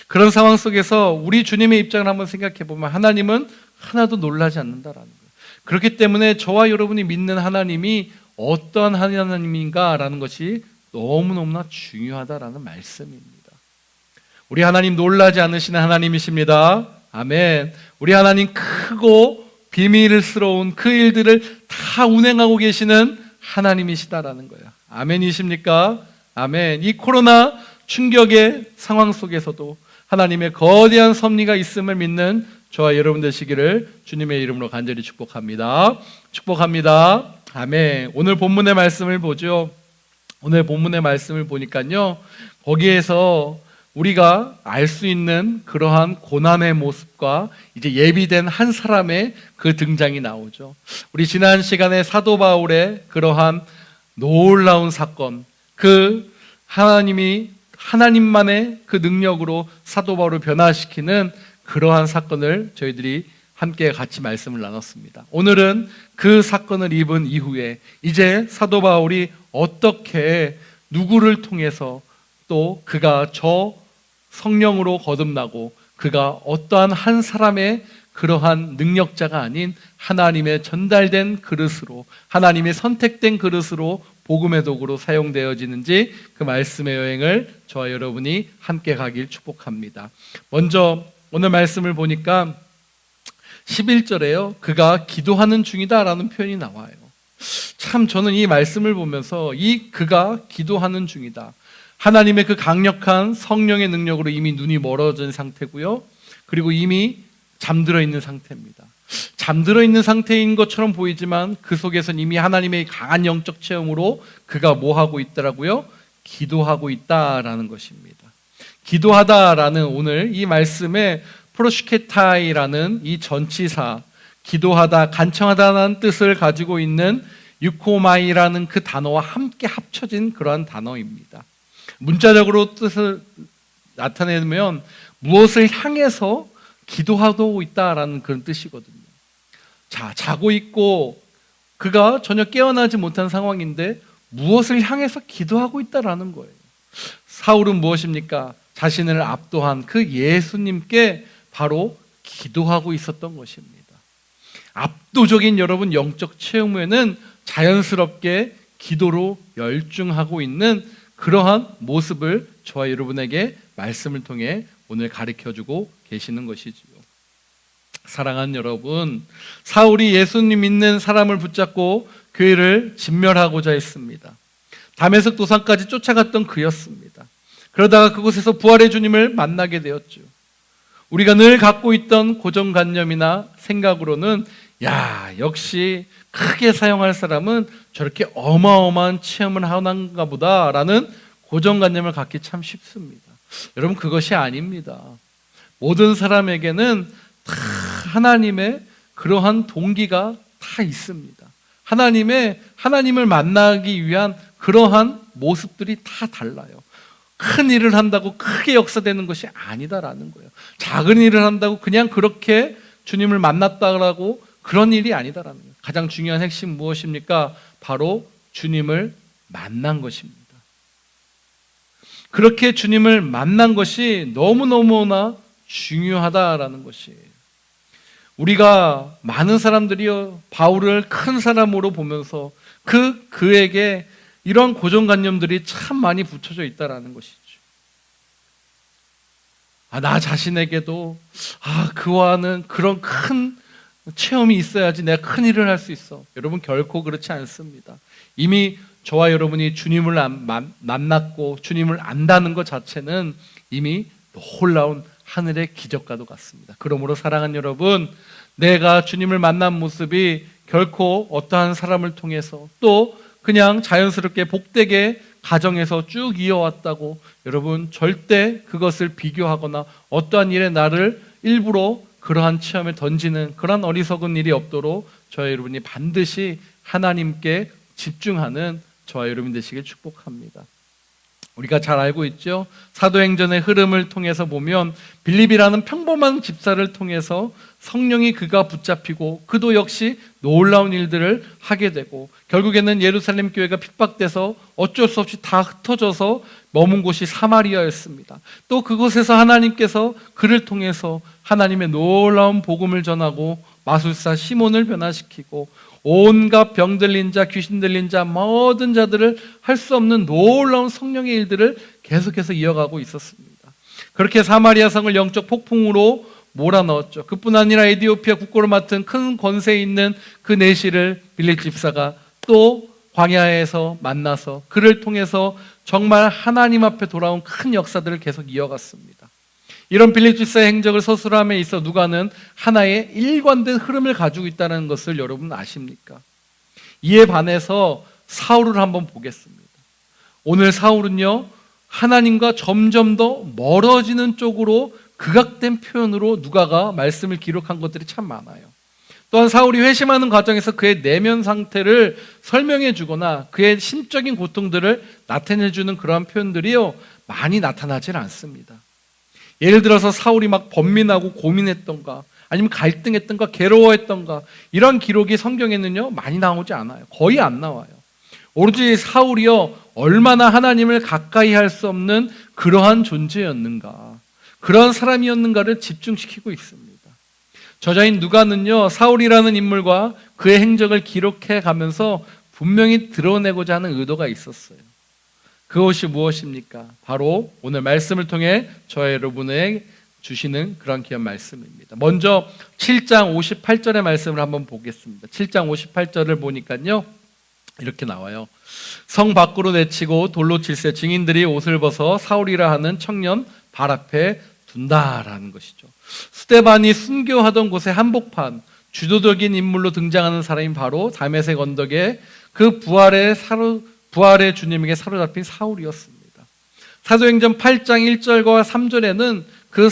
그런 상황 속에서 우리 주님의 입장을 한번 생각해 보면 하나님은 하나도 놀라지 않는다라는 거예요. 그렇기 때문에 저와 여러분이 믿는 하나님이 어떠한 하나님인가라는 것이 너무너무나 중요하다라는 말씀입니다. 우리 하나님 놀라지 않으시는 하나님이십니다. 아멘. 우리 하나님 크고 비밀스러운 그 일들을 다 운행하고 계시는 하나님이시다라는 거예요. 아멘이십니까? 아멘. 이 코로나 충격의 상황 속에서도 하나님의 거대한 섭리가 있음을 믿는 저와 여러분 되시기를 주님의 이름으로 간절히 축복합니다. 축복합니다. 아멘. 오늘 본문의 말씀을 보죠. 오늘 본문의 말씀을 보니까요, 거기에서 우리가 알 수 있는 그러한 고난의 모습과 이제 예비된 한 사람의 그 등장이 나오죠. 우리 지난 시간에 사도 바울의 그러한 놀라운 사건, 그 하나님이 하나님만의 그 능력으로 사도 바울을 변화시키는 그러한 사건을 저희들이 함께 같이 말씀을 나눴습니다. 오늘은 그 사건을 입은 이후에 이제 사도 바울이 어떻게 누구를 통해서 또 그가 저 성령으로 거듭나고 그가 어떠한 한 사람의 그러한 능력자가 아닌 하나님의 전달된 그릇으로, 하나님의 선택된 그릇으로 복음의 도구로 사용되어지는지 그 말씀의 여행을 저와 여러분이 함께 가길 축복합니다. 먼저 오늘 말씀을 보니까 11절에요. 그가 기도하는 중이다라는 표현이 나와요. 참 저는 이 말씀을 보면서 이 그가 기도하는 중이다. 하나님의 그 강력한 성령의 능력으로 이미 눈이 멀어진 상태고요. 그리고 이미 잠들어 있는 상태입니다. 잠들어 있는 상태인 것처럼 보이지만 그 속에서는 이미 하나님의 강한 영적 체험으로 그가 뭐 하고 있더라고요? 기도하고 있다라는 것입니다. 기도하다라는 오늘 이 말씀에 프로시케타이라는 이 전치사, 기도하다, 간청하다라는 뜻을 가지고 있는 유코마이라는 그 단어와 함께 합쳐진 그러한 단어입니다. 문자적으로 뜻을 나타내면 무엇을 향해서 기도하고 있다라는 그런 뜻이거든요. 자, 자고 있고 그가 전혀 깨어나지 못한 상황인데 무엇을 향해서 기도하고 있다라는 거예요. 사울은 무엇입니까? 자신을 압도한 그 예수님께 바로 기도하고 있었던 것입니다. 압도적인 여러분 영적 체험에는 자연스럽게 기도로 열중하고 있는 그러한 모습을 저와 여러분에게 말씀을 통해 오늘 가르쳐주고 계시는 것이지요. 사랑하는 여러분, 사울이 예수님 믿는 사람을 붙잡고 교회를 진멸하고자 했습니다. 다메섹 도상까지 쫓아갔던 그였습니다. 그러다가 그곳에서 부활의 주님을 만나게 되었죠. 우리가 늘 갖고 있던 고정관념이나 생각으로는 역시 크게 사용할 사람은 저렇게 어마어마한 체험을 하는가 보다라는 고정관념을 갖기 참 쉽습니다. 여러분, 그것이 아닙니다. 모든 사람에게는 다 하나님의 그러한 동기가 다 있습니다. 하나님을 만나기 위한 그러한 모습들이 다 달라요. 큰 일을 한다고 크게 역사되는 것이 아니다라는 거예요. 작은 일을 한다고 그냥 그렇게 주님을 만났다라고 그런 일이 아니다라는 거예요. 가장 중요한 핵심 무엇입니까? 바로 주님을 만난 것입니다. 그렇게 주님을 만난 것이 너무너무나 중요하다라는 것이에요. 우리가 많은 사람들이 바울을 큰 사람으로 보면서 그에게 이런 고정관념들이 참 많이 붙여져 있다라는 것이죠. 나 자신에게도 그와는 그런 큰 체험이 있어야지 내가 큰 일을 할 수 있어. 여러분, 결코 그렇지 않습니다. 이미 저와 여러분이 주님을 만났고 주님을 안다는 것 자체는 이미 놀라운 하늘의 기적과도 같습니다. 그러므로 사랑하는 여러분, 내가 주님을 만난 모습이 결코 어떠한 사람을 통해서 또 그냥 자연스럽게 복되게 가정에서 쭉 이어왔다고 여러분 절대 그것을 비교하거나 어떠한 일에 나를 일부러 그러한 체험에 던지는 그런 어리석은 일이 없도록 저와 여러분이 반드시 하나님께 집중하는 저와 여러분 되시길 축복합니다. 우리가 잘 알고 있죠? 사도행전의 흐름을 통해서 보면 빌립이라는 평범한 집사를 통해서 성령이 그가 붙잡히고 그도 역시 놀라운 일들을 하게 되고 결국에는 예루살렘 교회가 핍박돼서 어쩔 수 없이 다 흩어져서 머문 곳이 사마리아였습니다. 또 그곳에서 하나님께서 그를 통해서 하나님의 놀라운 복음을 전하고 마술사 시몬을 변화시키고 온갖 병 들린 자, 귀신 들린 자, 모든 자들을 할 수 없는 놀라운 성령의 일들을 계속해서 이어가고 있었습니다. 그렇게 사마리아 성을 영적 폭풍으로 몰아넣었죠. 그뿐 아니라 에티오피아 국고를 맡은 큰 권세 있는 그 내시를 빌립 집사가 또 광야에서 만나서 그를 통해서 정말 하나님 앞에 돌아온 큰 역사들을 계속 이어갔습니다. 이런 빌립 집사의 행적을 서술함에 있어 누가는 하나의 일관된 흐름을 가지고 있다는 것을 여러분 아십니까? 이에 반해서 사울을 한번 보겠습니다. 오늘 사울은요, 하나님과 점점 더 멀어지는 쪽으로 극악된 표현으로 누가가 말씀을 기록한 것들이 참 많아요. 또한 사울이 회심하는 과정에서 그의 내면 상태를 설명해 주거나 그의 심적인 고통들을 나타내 주는 그러한 표현들이요 많이 나타나질 않습니다. 예를 들어서 사울이 막 번민하고 고민했던가 아니면 갈등했던가 괴로워했던가 이런 기록이 성경에는요 많이 나오지 않아요. 거의 안 나와요. 오로지 사울이요 얼마나 하나님을 가까이 할 수 없는 그러한 존재였는가, 그런 사람이었는가를 집중시키고 있습니다. 저자인 누가는요 사울이라는 인물과 그의 행적을 기록해 가면서 분명히 드러내고자 하는 의도가 있었어요. 그것이 무엇입니까? 바로 오늘 말씀을 통해 저와 여러분에게 주시는 그런 귀한 말씀입니다. 먼저 7장 58절의 말씀을 한번 보겠습니다. 7장 58절을 보니까요 이렇게 나와요. 성 밖으로 내치고 돌로 칠세 증인들이 옷을 벗어 사울이라 하는 청년 발 앞에 둔다라는 것이죠. 스데반이 순교하던 곳의 한복판, 주도적인 인물로 등장하는 사람이 바로 다메섹 언덕에 그 부활의 주님에게 사로잡힌 사울이었습니다. 사도행전 8장 1절과 3절에는 그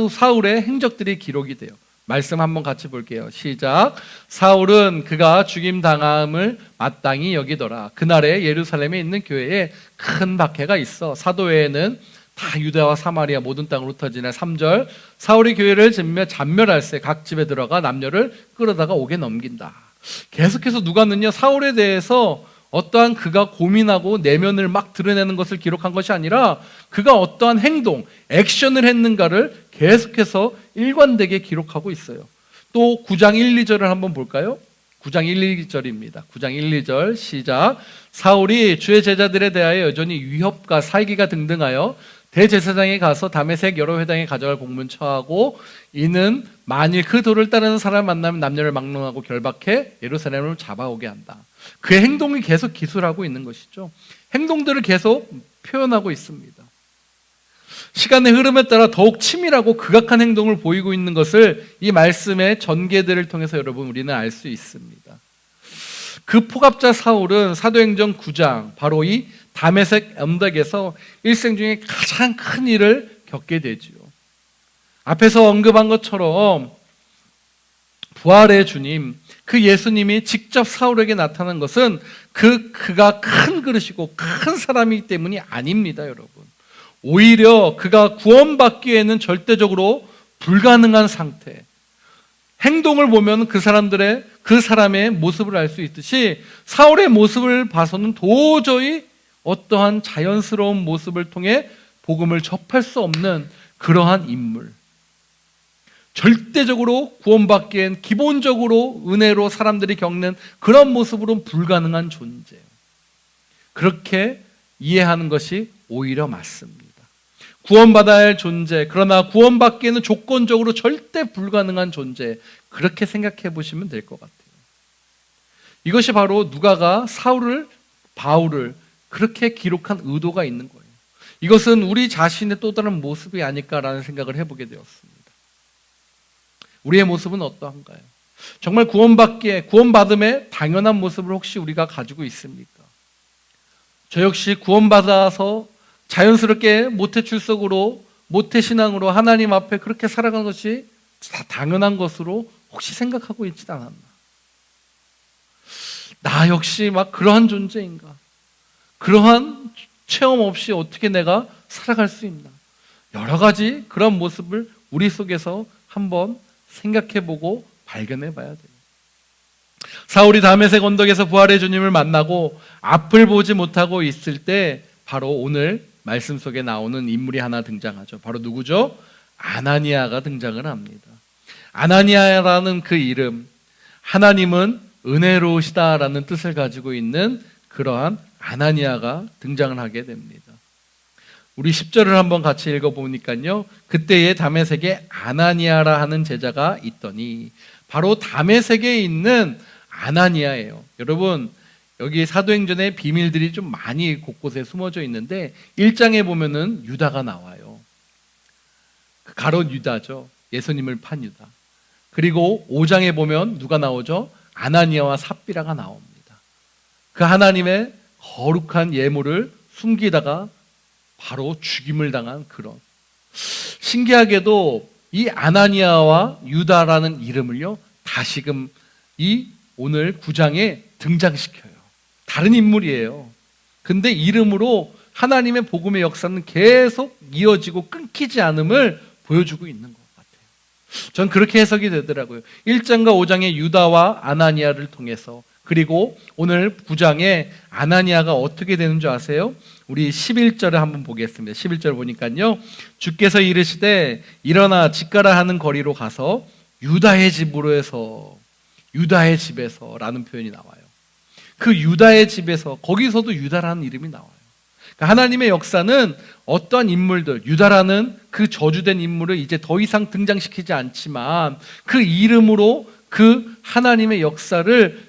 사울의 행적들이 기록이 돼요. 말씀 한번 같이 볼게요. 시작. 사울은 그가 죽임당함을 마땅히 여기더라. 그날에 예루살렘에 있는 교회에 큰 박해가 있어 사도회에는 다 유대와 사마리아 모든 땅으로 흩어지네. 3절. 사울이 교회를 잔멸할세 각 집에 들어가 남녀를 끌어다가 옥에 넘긴다. 계속해서 누가는요 사울에 대해서 어떠한 그가 고민하고 내면을 막 드러내는 것을 기록한 것이 아니라 그가 어떠한 행동, 액션을 했는가를 계속해서 일관되게 기록하고 있어요. 또 9장 1, 2절을 한번 볼까요? 9장 1, 2절입니다. 9장 1, 2절 시작. 사울이 주의 제자들에 대하여 여전히 위협과 살기가 등등하여 대제사장에 가서 다메섹 여러 회당에 가져갈 공문 처하고 이는 만일 그 도를 따르는 사람을 만나면 남녀를 막론하고 결박해 예루살렘을 잡아오게 한다. 그의 행동이 계속 기술하고 있는 것이죠. 행동들을 계속 표현하고 있습니다. 시간의 흐름에 따라 더욱 치밀하고 극악한 행동을 보이고 있는 것을 이 말씀의 전개들을 통해서 여러분 우리는 알 수 있습니다. 그 포갑자 사울은 사도행전 9장 바로 이 다메섹 언덕에서 일생 중에 가장 큰 일을 겪게 되지요. 앞에서 언급한 것처럼 부활의 주님, 그 예수님이 직접 사울에게 나타난 것은 그가 큰 그릇이고 큰 사람이기 때문이 아닙니다, 여러분. 오히려 그가 구원받기에는 절대적으로 불가능한 상태. 행동을 보면 그 사람의 모습을 알 수 있듯이 사울의 모습을 봐서는 도저히 어떠한 자연스러운 모습을 통해 복음을 접할 수 없는 그러한 인물. 절대적으로 구원받기엔 기본적으로 은혜로 사람들이 겪는 그런 모습으로는 불가능한 존재. 그렇게 이해하는 것이 오히려 맞습니다. 구원받아야 할 존재, 그러나 구원받기에는 조건적으로 절대 불가능한 존재. 그렇게 생각해 보시면 될 것 같아요. 이것이 바로 누가가 바울을 그렇게 기록한 의도가 있는 거예요. 이것은 우리 자신의 또 다른 모습이 아닐까라는 생각을 해보게 되었습니다. 우리의 모습은 어떠한가요? 정말 구원받음의 당연한 모습을 혹시 우리가 가지고 있습니까? 저 역시 구원받아서 자연스럽게 모태출석으로 모태신앙으로 하나님 앞에 그렇게 살아가는 것이 다 당연한 것으로 혹시 생각하고 있지 않았나? 나 역시 막 그러한 존재인가? 그러한 체험 없이 어떻게 내가 살아갈 수 있나? 여러 가지 그런 모습을 우리 속에서 한번 생각해보고 발견해봐야 돼요. 사울이 다메섹 언덕에서 부활의 주님을 만나고 앞을 보지 못하고 있을 때 바로 오늘 말씀 속에 나오는 인물이 하나 등장하죠. 바로 누구죠? 아나니아가 등장을 합니다. 아나니아라는 그 이름, 하나님은 은혜로우시다라는 뜻을 가지고 있는 그러한 아나니아가 등장을 하게 됩니다. 우리 10절을 한번 같이 읽어보니까요. 그때에 다메섹에 아나니아라 하는 제자가 있더니 바로 다메섹에 있는 아나니아예요. 여러분 여기 사도행전에 비밀들이 좀 많이 곳곳에 숨어져 있는데 1장에 보면은 유다가 나와요. 가롯 유다죠. 예수님을 판 유다. 그리고 5장에 보면 누가 나오죠? 아나니아와 삽비라가 나옵니다. 그 하나님의 거룩한 예물을 숨기다가 바로 죽임을 당한 그런. 신기하게도 이 아나니아와 유다라는 이름을요 다시금 이 오늘 9장에 등장시켜요. 다른 인물이에요. 근데 이름으로 하나님의 복음의 역사는 계속 이어지고 끊기지 않음을 보여주고 있는 것 같아요. 전 그렇게 해석이 되더라고요. 1장과 5장의 유다와 아나니아를 통해서, 그리고 오늘 9장에 아나니아가 어떻게 되는 줄 아세요? 우리 11절을 한번 보겠습니다. 11절 보니까요, 주께서 이르시되 일어나 집 가라 하는 거리로 가서 유다의 집으로 유다의 집에서 라는 표현이 나와요. 그 유다의 집에서, 거기서도 유다라는 이름이 나와요. 그러니까 하나님의 역사는 어떠한 인물들, 유다라는 그 저주된 인물을 이제 더 이상 등장시키지 않지만 그 이름으로 그 하나님의 역사를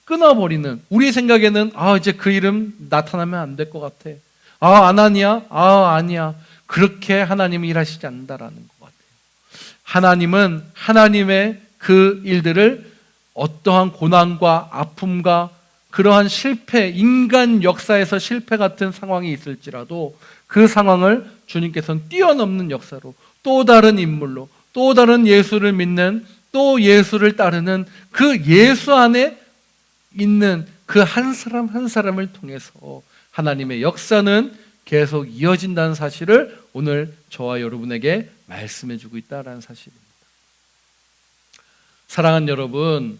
끊어버리는, 우리 생각에는 이제 그 이름 나타나면 안 될 것 같아. 아나니아? 아니야. 그렇게 하나님이 일하시지 않는다라는 것 같아요. 하나님은 하나님의 그 일들을 어떠한 고난과 아픔과 그러한 실패, 인간 역사에서 실패 같은 상황이 있을지라도 그 상황을 주님께서는 뛰어넘는 역사로, 또 다른 인물로, 또 다른 예수를 믿는, 또 예수를 따르는 그 예수 안에 있는 그 한 사람 한 사람을 통해서 하나님의 역사는 계속 이어진다는 사실을 오늘 저와 여러분에게 말씀해 주고 있다는 사실입니다. 사랑하는 여러분,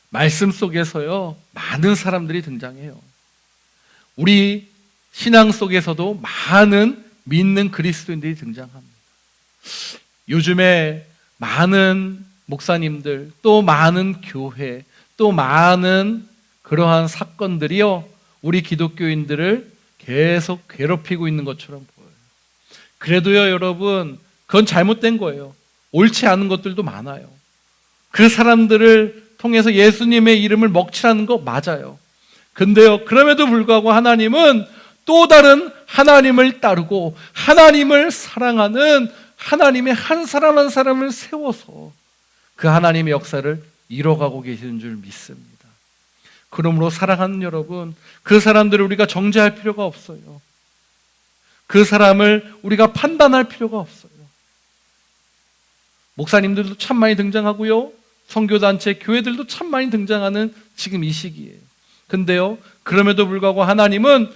말씀 속에서요 많은 사람들이 등장해요. 우리 신앙 속에서도 많은 믿는 그리스도인들이 등장합니다. 요즘에 많은 목사님들, 또 많은 교회, 또 많은 그러한 사건들이요 우리 기독교인들을 계속 괴롭히고 있는 것처럼 보여요. 그래도요 여러분, 그건 잘못된 거예요. 옳지 않은 것들도 많아요. 그 사람들을 통해서 예수님의 이름을 먹칠하는 거 맞아요. 근데요, 그럼에도 불구하고 하나님은 또 다른 하나님을 따르고 하나님을 사랑하는 하나님의 한 사람 한 사람을 세워서 그 하나님의 역사를 이뤄가고 계시는 줄 믿습니다. 그러므로 사랑하는 여러분, 그 사람들을 우리가 정죄할 필요가 없어요. 그 사람을 우리가 판단할 필요가 없어요. 목사님들도 참 많이 등장하고요, 선교단체, 교회들도 참 많이 등장하는 지금 이 시기예요. 근데요, 그럼에도 불구하고 하나님은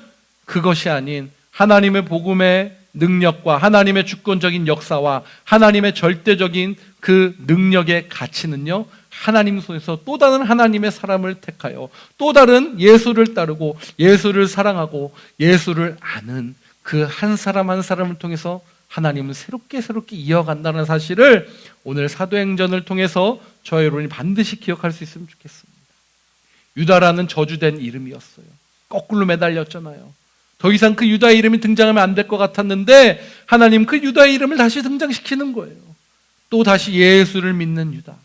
그것이 아닌 하나님의 복음의 능력과 하나님의 주권적인 역사와 하나님의 절대적인 그 능력의 가치는요, 하나님 손에서 또 다른 하나님의 사람을 택하여 또 다른 예수를 따르고 예수를 사랑하고 예수를 아는 그 한 사람 한 사람을 통해서 하나님은 새롭게 이어간다는 사실을 오늘 사도행전을 통해서 저와 여러분이 반드시 기억할 수 있으면 좋겠습니다. 유다라는 저주된 이름이었어요. 거꾸로 매달렸잖아요. 더 이상 그 유다의 이름이 등장하면 안 될 것 같았는데 하나님 그 유다의 이름을 다시 등장시키는 거예요. 또 다시 예수를 믿는 유다,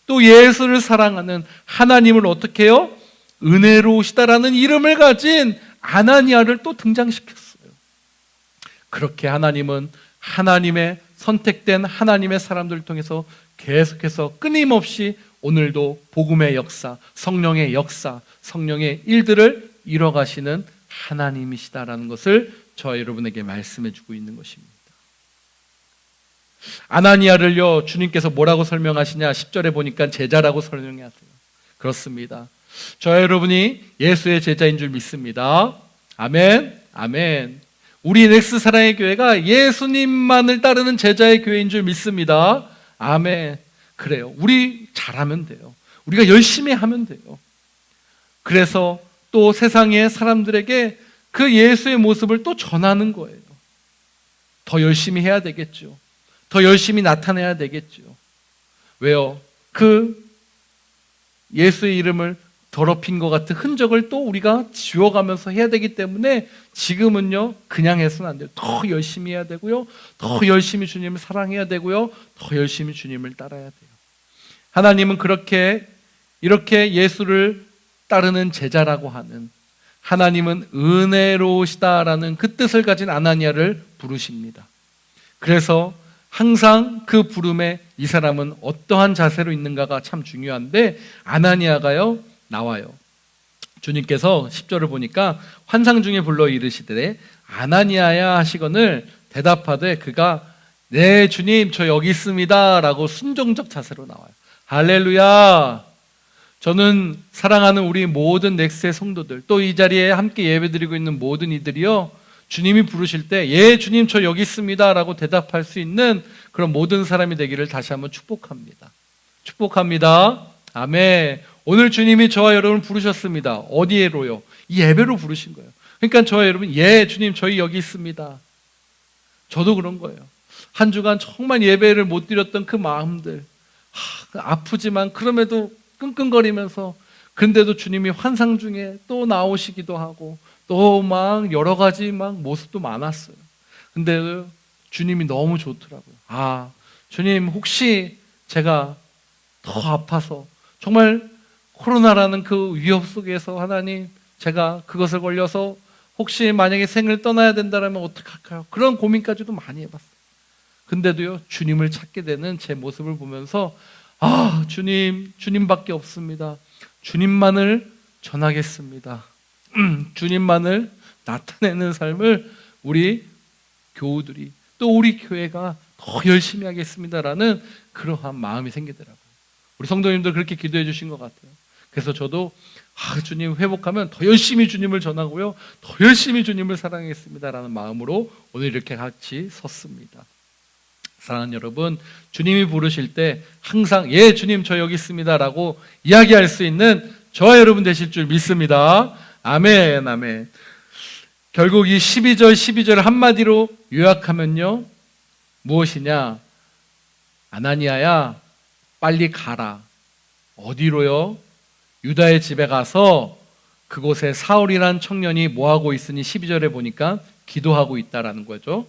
또 예수를 사랑하는 하나님을 어떻게 해요? 은혜로우시다라는 이름을 가진 아나니아를 또 등장시켰어요. 그렇게 하나님은 하나님의 선택된 하나님의 사람들을 통해서 계속해서 끊임없이 오늘도 복음의 역사, 성령의 역사, 성령의 일들을 이뤄가시는 하나님이시다라는 것을 저와 여러분에게 말씀해 주고 있는 것입니다. 아나니아를요 주님께서 뭐라고 설명하시냐, 10절에 보니까 제자라고 설명하세요. 그렇습니다. 저와 여러분이 예수의 제자인 줄 믿습니다. 아멘, 아멘. 우리 넥스 사랑의 교회가 예수님만을 따르는 제자의 교회인 줄 믿습니다. 아멘. 그래요. 우리 잘하면 돼요. 우리가 열심히 하면 돼요. 그래서 또 세상의 사람들에게 그 예수의 모습을 또 전하는 거예요. 더 열심히 해야 되겠죠. 더 열심히 나타내야 되겠죠. 왜요? 그 예수의 이름을 더럽힌 것 같은 흔적을 또 우리가 지워가면서 해야 되기 때문에 지금은요 그냥 해서는 안 돼요. 더 열심히 해야 되고요, 더 열심히 주님을 사랑해야 되고요, 더 열심히 주님을 따라야 돼요. 하나님은 이렇게 예수를 따르는 제자라고 하는, 하나님은 은혜로우시다라는 그 뜻을 가진 아나니아를 부르십니다. 그래서 항상 그 부름에 이 사람은 어떠한 자세로 있는가가 참 중요한데, 아나니아가요 나와요. 주님께서 10절을 보니까 환상 중에 불러 이르시되 아나니아야 하시거늘 대답하되 그가 네, 주님, 저 여기 있습니다. 라고 순종적 자세로 나와요. 할렐루야! 저는 사랑하는 우리 모든 넥스의 성도들, 또 이 자리에 함께 예배드리고 있는 모든 이들이요, 주님이 부르실 때, 예, 주님, 저 여기 있습니다. 라고 대답할 수 있는 그런 모든 사람이 되기를 다시 한번 축복합니다. 축복합니다. 아멘. 오늘 주님이 저와 여러분을 부르셨습니다. 어디에로요? 이 예배로 부르신 거예요. 그러니까 저와 여러분, 예, 주님, 저희 여기 있습니다. 저도 그런 거예요. 한 주간 정말 예배를 못 드렸던 그 마음들, 아프지만 그럼에도 끙끙거리면서, 근데도 주님이 환상 중에 또 나오시기도 하고, 또 막 여러 가지 막 모습도 많았어요. 근데 주님이 너무 좋더라고요. 아, 주님, 혹시 제가 더 아파서 정말 코로나라는 그 위협 속에서 하나님, 제가 그것을 걸려서 혹시 만약에 생을 떠나야 된다면 어떡할까요? 그런 고민까지도 많이 해봤어요. 근데도요, 주님을 찾게 되는 제 모습을 보면서, 아, 주님, 주님밖에 없습니다. 주님만을 전하겠습니다. 주님만을 나타내는 삶을 우리 교우들이, 또 우리 교회가 더 열심히 하겠습니다라는 그러한 마음이 생기더라고요. 우리 성도님들 그렇게 기도해 주신 것 같아요. 그래서 저도 주님 회복하면 더 열심히 주님을 전하고요, 더 열심히 주님을 사랑하겠습니다라는 마음으로 오늘 이렇게 같이 섰습니다. 사랑하는 여러분, 주님이 부르실 때 항상 예, 주님, 저 여기 있습니다라고 이야기할 수 있는 저와 여러분 되실 줄 믿습니다. 아멘, 아멘. 결국 이 12절 한마디로 요약하면요, 무엇이냐? 아나니아야, 빨리 가라. 어디로요? 유다의 집에 가서 그곳에 사울이란 청년이 뭐하고 있으니 12절에 보니까 기도하고 있다라는 거죠.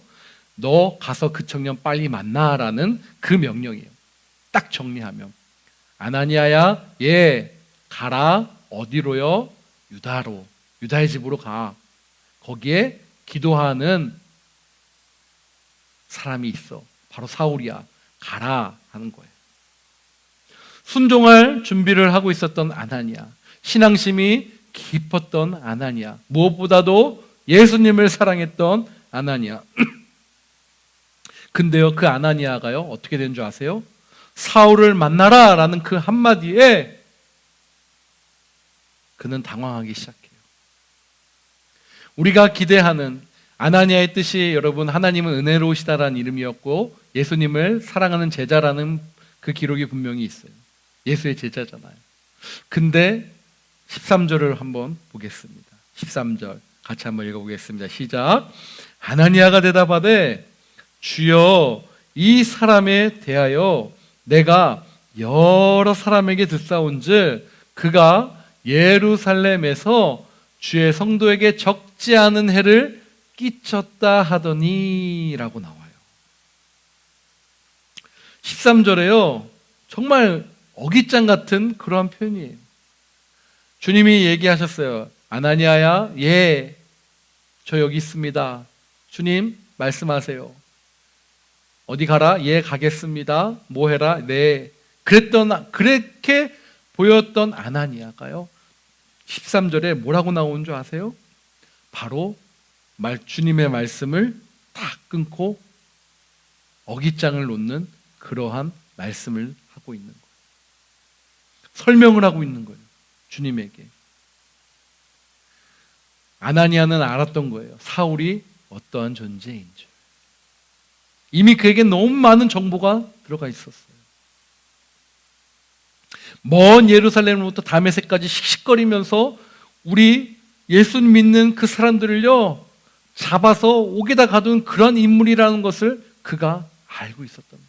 너 가서 그 청년 빨리 만나라는 그 명령이에요. 딱 정리하면, 아나니아야, 예, 가라. 어디로요? 유다로, 유다의 집으로 가. 거기에 기도하는 사람이 있어. 바로 사울이야. 가라 하는 거예요. 순종할 준비를 하고 있었던 아나니아, 신앙심이 깊었던 아나니아, 무엇보다도 예수님을 사랑했던 아나니아. 근데요, 그 아나니아가요, 어떻게 된 줄 아세요? 사울을 만나라 라는 그 한마디에 그는 당황하기 시작해요. 우리가 기대하는 아나니아의 뜻이, 여러분, 하나님은 은혜로우시다라는 이름이었고 예수님을 사랑하는 제자라는 그 기록이 분명히 있어요. 예수의 제자잖아요. 근데 13절을 한번 보겠습니다. 13절 같이 한번 읽어보겠습니다. 시작. 아나니아가 대답하되, 주여, 이 사람에 대하여 내가 여러 사람에게 듣사온즉 그가 예루살렘에서 주의 성도에게 적지 않은 해를 끼쳤다 하더니 라고 나와요. 13절에요, 정말 어깃장 같은 그러한 표현이에요. 주님이 얘기하셨어요. 아나니아야, 예, 저 여기 있습니다. 주님, 말씀하세요. 어디 가라? 예, 가겠습니다. 뭐 해라? 네. 그렇게 보였던 아나니아가요, 13절에 뭐라고 나오는 줄 아세요? 바로 주님의 말씀을 딱 끊고 어깃장을 놓는 그러한 말씀을 하고 있는 거예요. 설명을 하고 있는 거예요, 주님에게. 아나니아는 알았던 거예요, 사울이 어떠한 존재인 줄. 이미 그에게 너무 많은 정보가 들어가 있었어요. 먼 예루살렘으로부터 다메섹까지 씩씩거리면서 우리 예수 믿는 그 사람들을요, 잡아서 옥에다 가둔 그런 인물이라는 것을 그가 알고 있었던 거예요.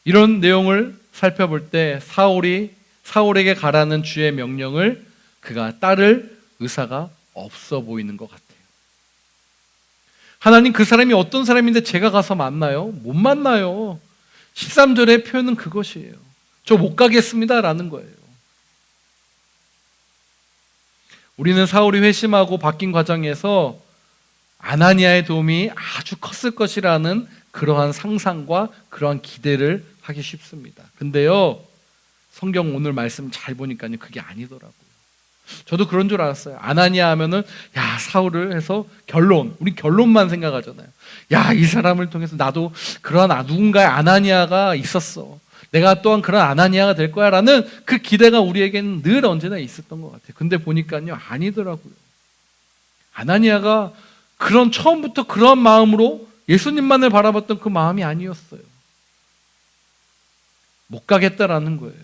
이런 내용을 살펴볼 때 사울에게 가라는 주의 명령을 그가 따를 의사가 없어 보이는 것 같아요. 하나님, 그 사람이 어떤 사람인데 제가 가서 만나요? 못 만나요. 13절의 표현은 그것이에요. 저 못 가겠습니다 라는 거예요. 우리는 사울이 회심하고 바뀐 과정에서 아나니아의 도움이 아주 컸을 것이라는 그러한 상상과 그러한 기대를 하기 쉽습니다. 근데요, 성경 오늘 말씀 잘 보니까요, 그게 아니더라고요. 저도 그런 줄 알았어요. 아나니아 하면은 야 사울을 해서 우리 결론만 생각하잖아요. 야 이 사람을 통해서 나도 그런 누군가의 아나니아가 있었어. 내가 또한 그런 아나니아가 될 거야라는 그 기대가 우리에게는 늘 언제나 있었던 것 같아요. 근데 보니까요 아니더라고요. 아나니아가 처음부터 그런 마음으로 예수님만을 바라봤던 그 마음이 아니었어요. 못 가겠다라는 거예요.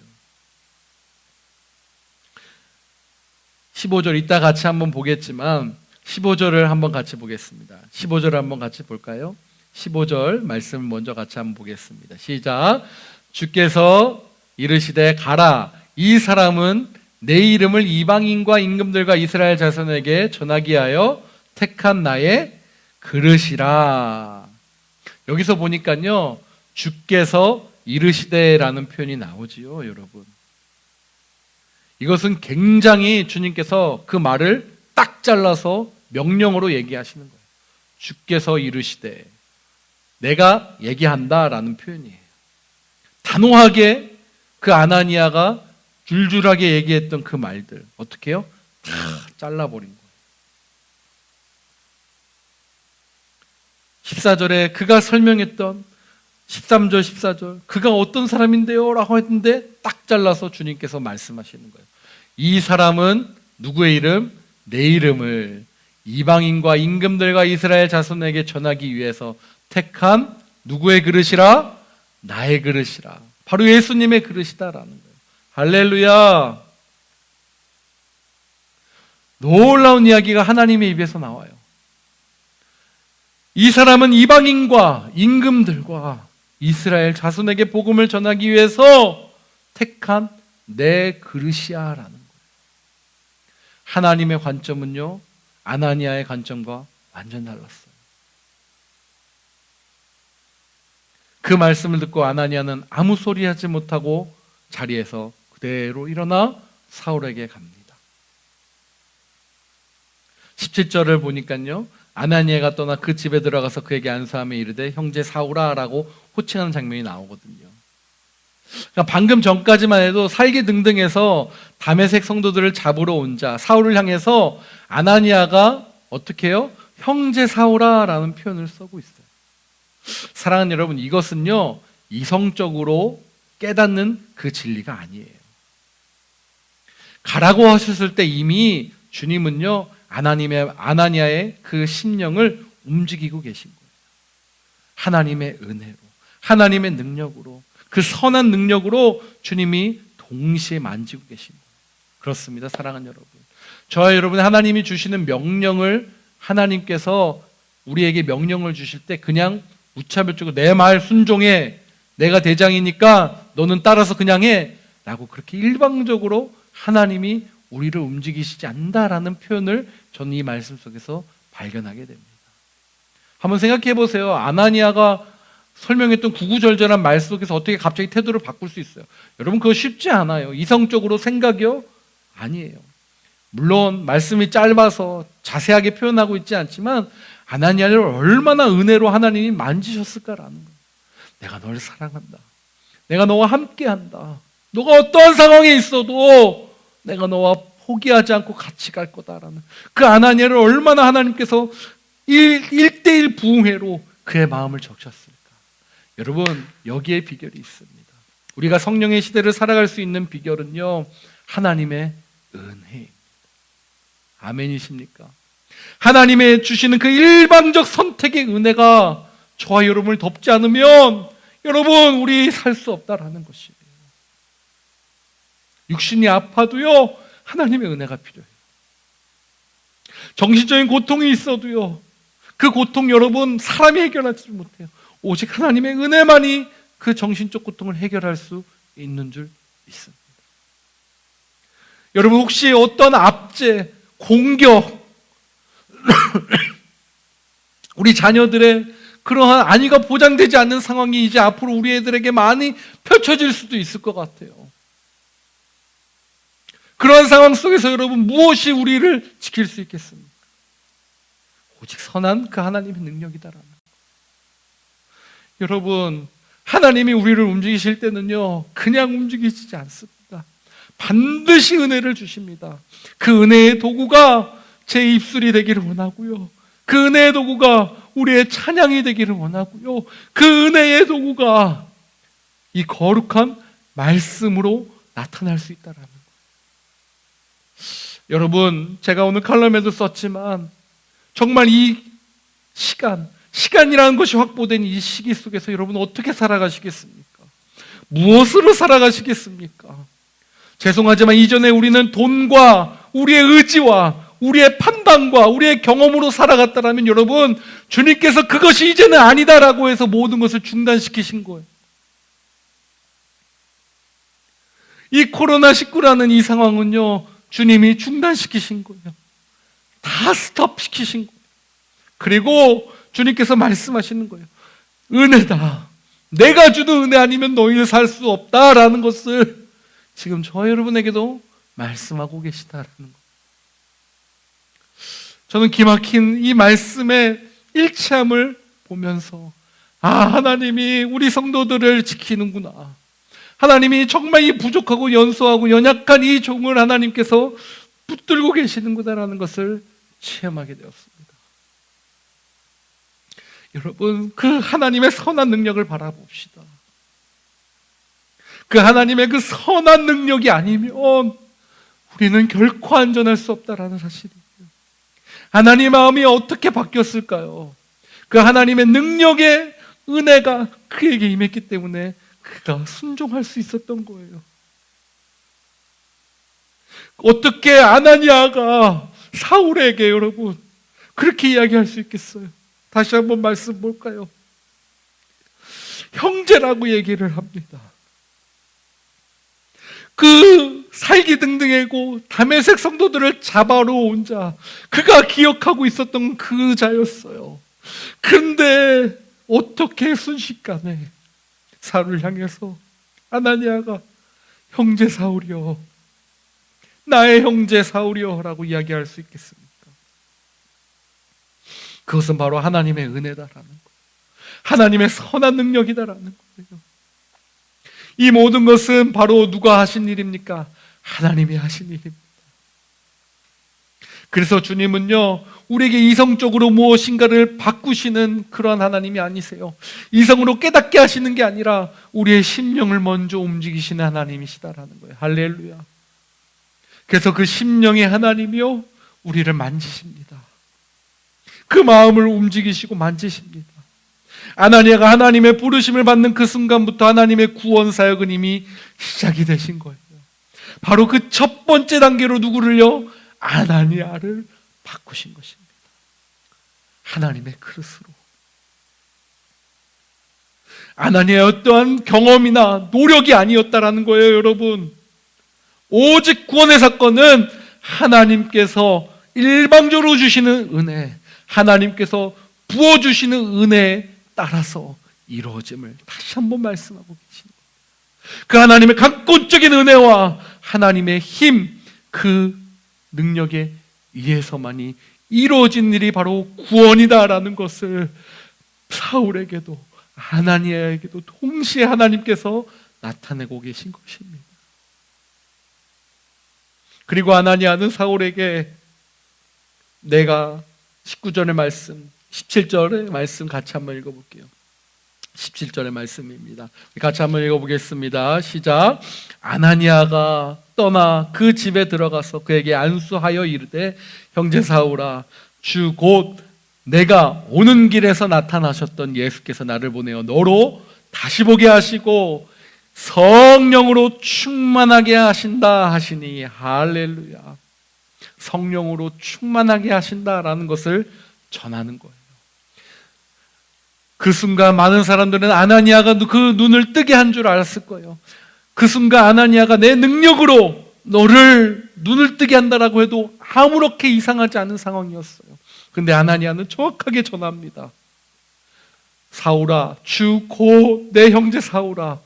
15절 이따 같이 한번 보겠지만 15절을 한번 같이 보겠습니다. 15절 한번 같이 볼까요? 15절 말씀 먼저 같이 한번 보겠습니다. 시작. 주께서 이르시되 가라. 이 사람은 내 이름을 이방인과 임금들과 이스라엘 자손에게 전하기 하여 택한 나의 그릇이라. 여기서 보니까요 주께서 이르시되라는 표현이 나오지요, 여러분. 이것은 굉장히 주님께서 그 말을 딱 잘라서 명령으로 얘기하시는 거예요. 주께서 이르시되, 내가 얘기한다라는 표현이에요. 단호하게 그 아나니아가 줄줄하게 얘기했던 그 말들 어떻게 해요? 다 잘라버린 거예요. 14절에 그가 설명했던 13절 14절 그가 어떤 사람인데요? 라고 했는데 딱 잘라서 주님께서 말씀하시는 거예요. 이 사람은 누구의 이름? 내 이름을 이방인과 임금들과 이스라엘 자손에게 전하기 위해서 택한 누구의 그릇이라? 나의 그릇이라. 바로 예수님의 그릇이다라는 거예요. 할렐루야. 놀라운 이야기가 하나님의 입에서 나와요. 이 사람은 이방인과 임금들과 이스라엘 자손에게 복음을 전하기 위해서 택한 내 그릇이야라는 거예요. 하나님의 관점은요 아나니아의 관점과 완전 달랐어요. 그 말씀을 듣고 아나니아는 아무 소리 하지 못하고 자리에서 그대로 일어나 사울에게 갑니다. 17절을 보니까요 아나니아가 떠나 그 집에 들어가서 그에게 안수하며 이르되 형제 사울아 라고 호칭하는 장면이 나오거든요. 그러니까 방금 전까지만 해도 살기등등해서 다메섹 성도들을 잡으러 온 자 사울을 향해서 아나니아가 어떻게 해요? 형제 사울아 라는 표현을 쓰고 있어요. 사랑하는 여러분, 이것은요 이성적으로 깨닫는 그 진리가 아니에요. 가라고 하셨을 때 이미 주님은요 아나니아의 그 심령을 움직이고 계신 거예요. 하나님의 은혜로, 하나님의 능력으로, 그 선한 능력으로 주님이 동시에 만지고 계신 거예요. 그렇습니다, 사랑하는 여러분. 저와 여러분, 하나님이 주시는 명령을 하나님께서 우리에게 명령을 주실 때 그냥 무차별적으로 내 말 순종해, 내가 대장이니까 너는 따라서 그냥 해 라고 그렇게 일방적으로 하나님이 우리를 움직이시지 않는다라는 표현을 저는 이 말씀 속에서 발견하게 됩니다. 한번 생각해 보세요. 아나니아가 설명했던 구구절절한 말 속에서 어떻게 갑자기 태도를 바꿀 수 있어요? 여러분, 그거 쉽지 않아요. 이성적으로 생각이요? 아니에요. 물론 말씀이 짧아서 자세하게 표현하고 있지 않지만 아나니아를 얼마나 은혜로 하나님이 만지셨을까라는 거예요. 내가 널 사랑한다. 내가 너와 함께한다. 너가 어떠한 상황에 있어도 내가 너와 포기하지 않고 같이 갈 거다라는 그 아나니아를 얼마나 하나님께서 1대1 부흥회로 그의 마음을 적셨을까. 여러분, 여기에 비결이 있습니다. 우리가 성령의 시대를 살아갈 수 있는 비결은요 하나님의 은혜입니다. 아멘이십니까? 하나님의 주시는 그 일방적 선택의 은혜가 저와 여러분을 덮지 않으면 여러분 우리 살 수 없다라는 것이에요. 육신이 아파도요 하나님의 은혜가 필요해요. 정신적인 고통이 있어도요 그 고통 여러분 사람이 해결하지 못해요. 오직 하나님의 은혜만이 그 정신적 고통을 해결할 수 있는 줄 믿습니다. 여러분, 혹시 어떤 압제, 공격 우리 자녀들의 그러한 안위가 보장되지 않는 상황이 이제 앞으로 우리 애들에게 많이 펼쳐질 수도 있을 것 같아요. 그런 상황 속에서 여러분 무엇이 우리를 지킬 수 있겠습니까? 오직 선한 그 하나님의 능력이다라는 거. 여러분, 하나님이 우리를 움직이실 때는요 그냥 움직이시지 않습니다. 반드시 은혜를 주십니다. 그 은혜의 도구가 제 입술이 되기를 원하고요. 그 은혜의 도구가 우리의 찬양이 되기를 원하고요. 그 은혜의 도구가 이 거룩한 말씀으로 나타날 수 있다라는 거예요. 여러분, 제가 오늘 칼럼에도 썼지만 정말 이 시간이라는 것이 확보된 이 시기 속에서 여러분 어떻게 살아가시겠습니까? 무엇으로 살아가시겠습니까? 죄송하지만 이전에 우리는 돈과 우리의 의지와 우리의 판단과 우리의 경험으로 살아갔다라면 여러분, 주님께서 그것이 이제는 아니다라고 해서 모든 것을 중단시키신 거예요. 이 코로나19라는 이 상황은요, 주님이 중단시키신 거예요. 다 스톱시키신 거예요. 그리고 주님께서 말씀하시는 거예요. 은혜다. 내가 주는 은혜 아니면 너희는 살 수 없다라는 것을 지금 저 여러분에게도 말씀하고 계시다라는 거예요. 저는 기막힌 이 말씀의 일치함을 보면서 하나님이 우리 성도들을 지키는구나. 하나님이 정말 이 부족하고 연소하고 연약한 이 종을 하나님께서 붙들고 계시는구나라는 것을 체험하게 되었습니다. 여러분, 그 하나님의 선한 능력을 바라봅시다. 그 하나님의 그 선한 능력이 아니면 우리는 결코 안전할 수 없다라는 사실이에요. 하나님의 마음이 어떻게 바뀌었을까요? 그 하나님의 능력의 은혜가 그에게 임했기 때문에 그가 순종할 수 있었던 거예요. 어떻게 아나니아가 사울에게 여러분 그렇게 이야기할 수 있겠어요? 다시 한번 말씀 볼까요? 형제라고 얘기를 합니다. 그 살기등등하고 다메섹 성도들을 잡아러 온 자, 그가 기억하고 있었던 그 자였어요. 그런데 어떻게 순식간에 사울을 향해서 아나니아가 형제 사울이여, 나의 형제 사울이여 라고 이야기할 수 있겠습니까? 그것은 바로 하나님의 은혜다라는 거예요. 하나님의 선한 능력이다라는 거예요. 이 모든 것은 바로 누가 하신 일입니까? 하나님이 하신 일입니다. 그래서 주님은요, 우리에게 이성적으로 무엇인가를 바꾸시는 그러한 하나님이 아니세요. 이성으로 깨닫게 하시는 게 아니라 우리의 심령을 먼저 움직이시는 하나님이시다라는 거예요. 할렐루야. 그래서 그 심령의 하나님이요, 우리를 만지십니다. 그 마음을 움직이시고 만지십니다. 아나니아가 하나님의 부르심을 받는 그 순간부터 하나님의 구원 사역은 이미 시작이 되신 거예요. 바로 그 첫 번째 단계로 누구를요? 아나니아를 바꾸신 것입니다. 하나님의 그릇으로. 아나니아의 어떠한 경험이나 노력이 아니었다라는 거예요, 여러분. 오직 구원의 사건은 하나님께서 일방적으로 주시는 은혜, 하나님께서 부어주시는 은혜에 따라서 이루어짐을 다시 한번 말씀하고 계십니다. 그 하나님의 강권적인 은혜와 하나님의 힘, 그 능력에 의해서만이 이루어진 일이 바로 구원이다라는 것을 사울에게도 아나니아에게도 동시에 하나님께서 나타내고 계신 것입니다. 그리고 아나니아는 사울에게 내가 19절의 말씀, 17절의 말씀 같이 한번 읽어볼게요. 17절의 말씀입니다. 같이 한번 읽어보겠습니다. 시작. 아나니아가 떠나 그 집에 들어가서 그에게 안수하여 이르되 형제 사울아, 주 곧 내가 오는 길에서 나타나셨던 예수께서 나를 보내어 너로 다시 보게 하시고 성령으로 충만하게 하신다 하시니 할렐루야. 성령으로 충만하게 하신다라는 것을 전하는 거예요. 그 순간 많은 사람들은 아나니아가 그 눈을 뜨게 한 줄 알았을 거예요. 그 순간 아나니아가 내 능력으로 너를 눈을 뜨게 한다라고 해도 아무렇게 이상하지 않은 상황이었어요. 근데 아나니아는 정확하게 전합니다. 사울아, 주 곧 내 형제 사울아,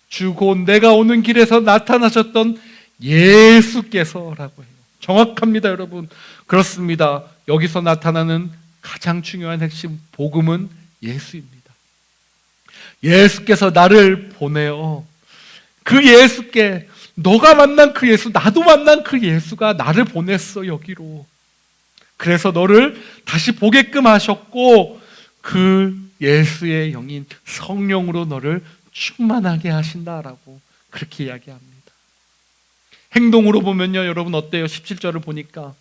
주 곧 내가 오는 길에서 나타나셨던 예수께서라고 해요. 정확합니다, 여러분. 그렇습니다. 여기서 나타나는 가장 중요한 핵심 복음은 예수입니다. 예수께서 나를 보내어 그 예수께 너가 만난 그 예수, 나도 만난 그 예수가 나를 보냈어 여기로. 그래서 너를 다시 보게끔 하셨고 그 예수의 영인 성령으로 너를 충만하게 하신다라고 그렇게 이야기합니다. 행동으로 보면요, 여러분 어때요? 17절을 보니까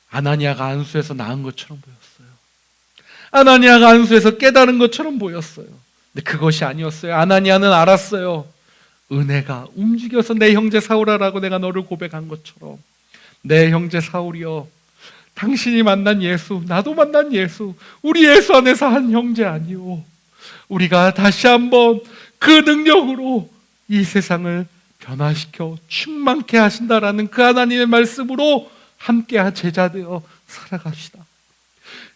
아나니아가 안수에서 나은 것처럼 보였어요. 아나니아가 안수에서 깨달은 것처럼 보였어요. 근데 그것이 아니었어요. 아나니아는 알았어요. 은혜가 움직여서 내 형제 사울아라고 내가 너를 고백한 것처럼, 내 형제 사울이여, 당신이 만난 예수, 나도 만난 예수, 우리 예수 안에서 한 형제 아니오. 우리가 다시 한번 그 능력으로 이 세상을 변화시켜 충만케 하신다라는 그 하나님의 말씀으로 함께 제자 되어 살아갑시다.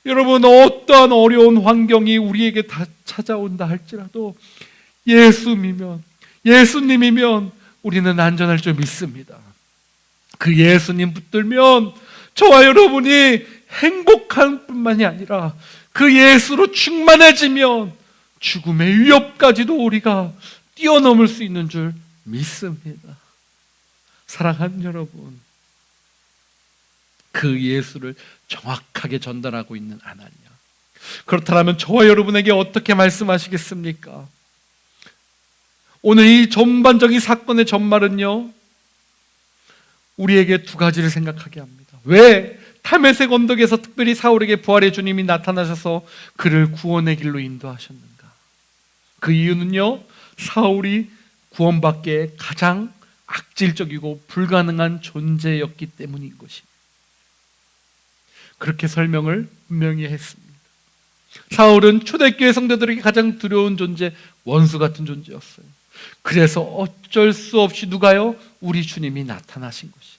여러분, 어떠한 어려운 환경이 우리에게 다 찾아온다 할지라도 예수님이면 우리는 안전할 줄 믿습니다. 그 예수님 붙들면 저와 여러분이 행복한 뿐만이 아니라 그 예수로 충만해지면 죽음의 위협까지도 우리가 뛰어넘을 수 있는 줄 믿습니다. 사랑하는 여러분, 그 예수를 정확하게 전달하고 있는 아나니아, 그렇다면 저와 여러분에게 어떻게 말씀하시겠습니까? 오늘 이 전반적인 사건의 전말은요, 우리에게 두 가지를 생각하게 합니다. 왜 다메섹 언덕에서 특별히 사울에게 부활의 주님이 나타나셔서 그를 구원의 길로 인도하셨는가? 그 이유는요, 사울이 구원받기에 가장 악질적이고 불가능한 존재였기 때문인 것입니다. 그렇게 설명을 분명히 했습니다. 사울은 초대교회 성도들에게 가장 두려운 존재, 원수 같은 존재였어요. 그래서 어쩔 수 없이 누가요? 우리 주님이 나타나신 것입니다.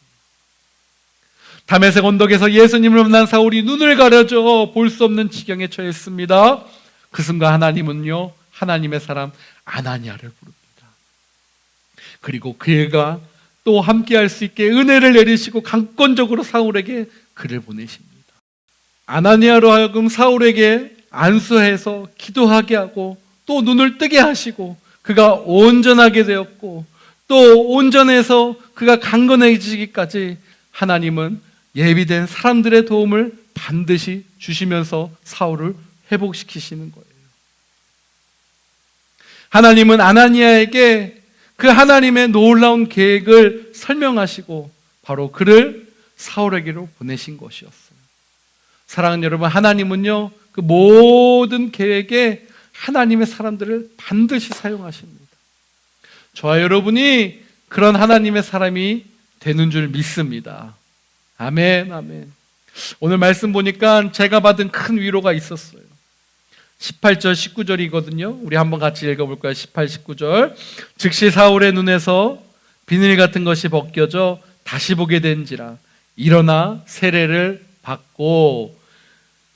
다메섹 언덕에서 예수님을 만난 사울이 눈을 가려져 볼 수 없는 지경에 처했습니다. 그 순간 하나님은요, 하나님의 사람 아나니아를 부릅니다. 그리고 그가 또 함께할 수 있게 은혜를 내리시고 강권적으로 사울에게 그를 보내십니다. 아나니아로 하여금 사울에게 안수해서 기도하게 하고 또 눈을 뜨게 하시고 그가 온전하게 되었고 또 온전해서 그가 강건해지기까지 하나님은 예비된 사람들의 도움을 반드시 주시면서 사울을 회복시키시는 거예요. 하나님은 아나니아에게 그 하나님의 놀라운 계획을 설명하시고 바로 그를 사울에게로 보내신 것이었어요. 사랑하는 여러분, 하나님은요, 그 모든 계획에 하나님의 사람들을 반드시 사용하십니다. 저와 여러분이 그런 하나님의 사람이 되는 줄 믿습니다. 아멘, 아멘. 오늘 말씀 보니까 제가 받은 큰 위로가 있었어요. 18절, 19절이거든요. 우리 한번 같이 읽어볼까요? 18, 19절. 즉시 사울의 눈에서 비늘 같은 것이 벗겨져 다시 보게 된지라 일어나 세례를 받고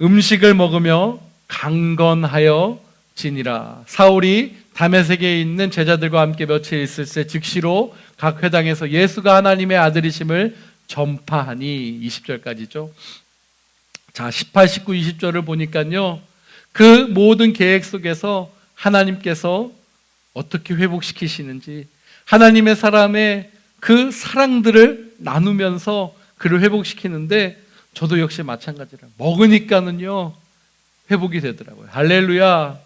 음식을 먹으며 강건하여 지니라. 사울이 다메섹에 있는 제자들과 함께 며칠 있을 때 즉시로 각 회당에서 예수가 하나님의 아들이심을 전파하니. 20절까지죠. 자, 18, 19, 20절을 보니까요, 그 모든 계획 속에서 하나님께서 어떻게 회복시키시는지, 하나님의 사람의 그 사랑들을 나누면서 그를 회복시키는데, 저도 역시 마찬가지라 먹으니까는요 회복이 되더라고요. 할렐루야.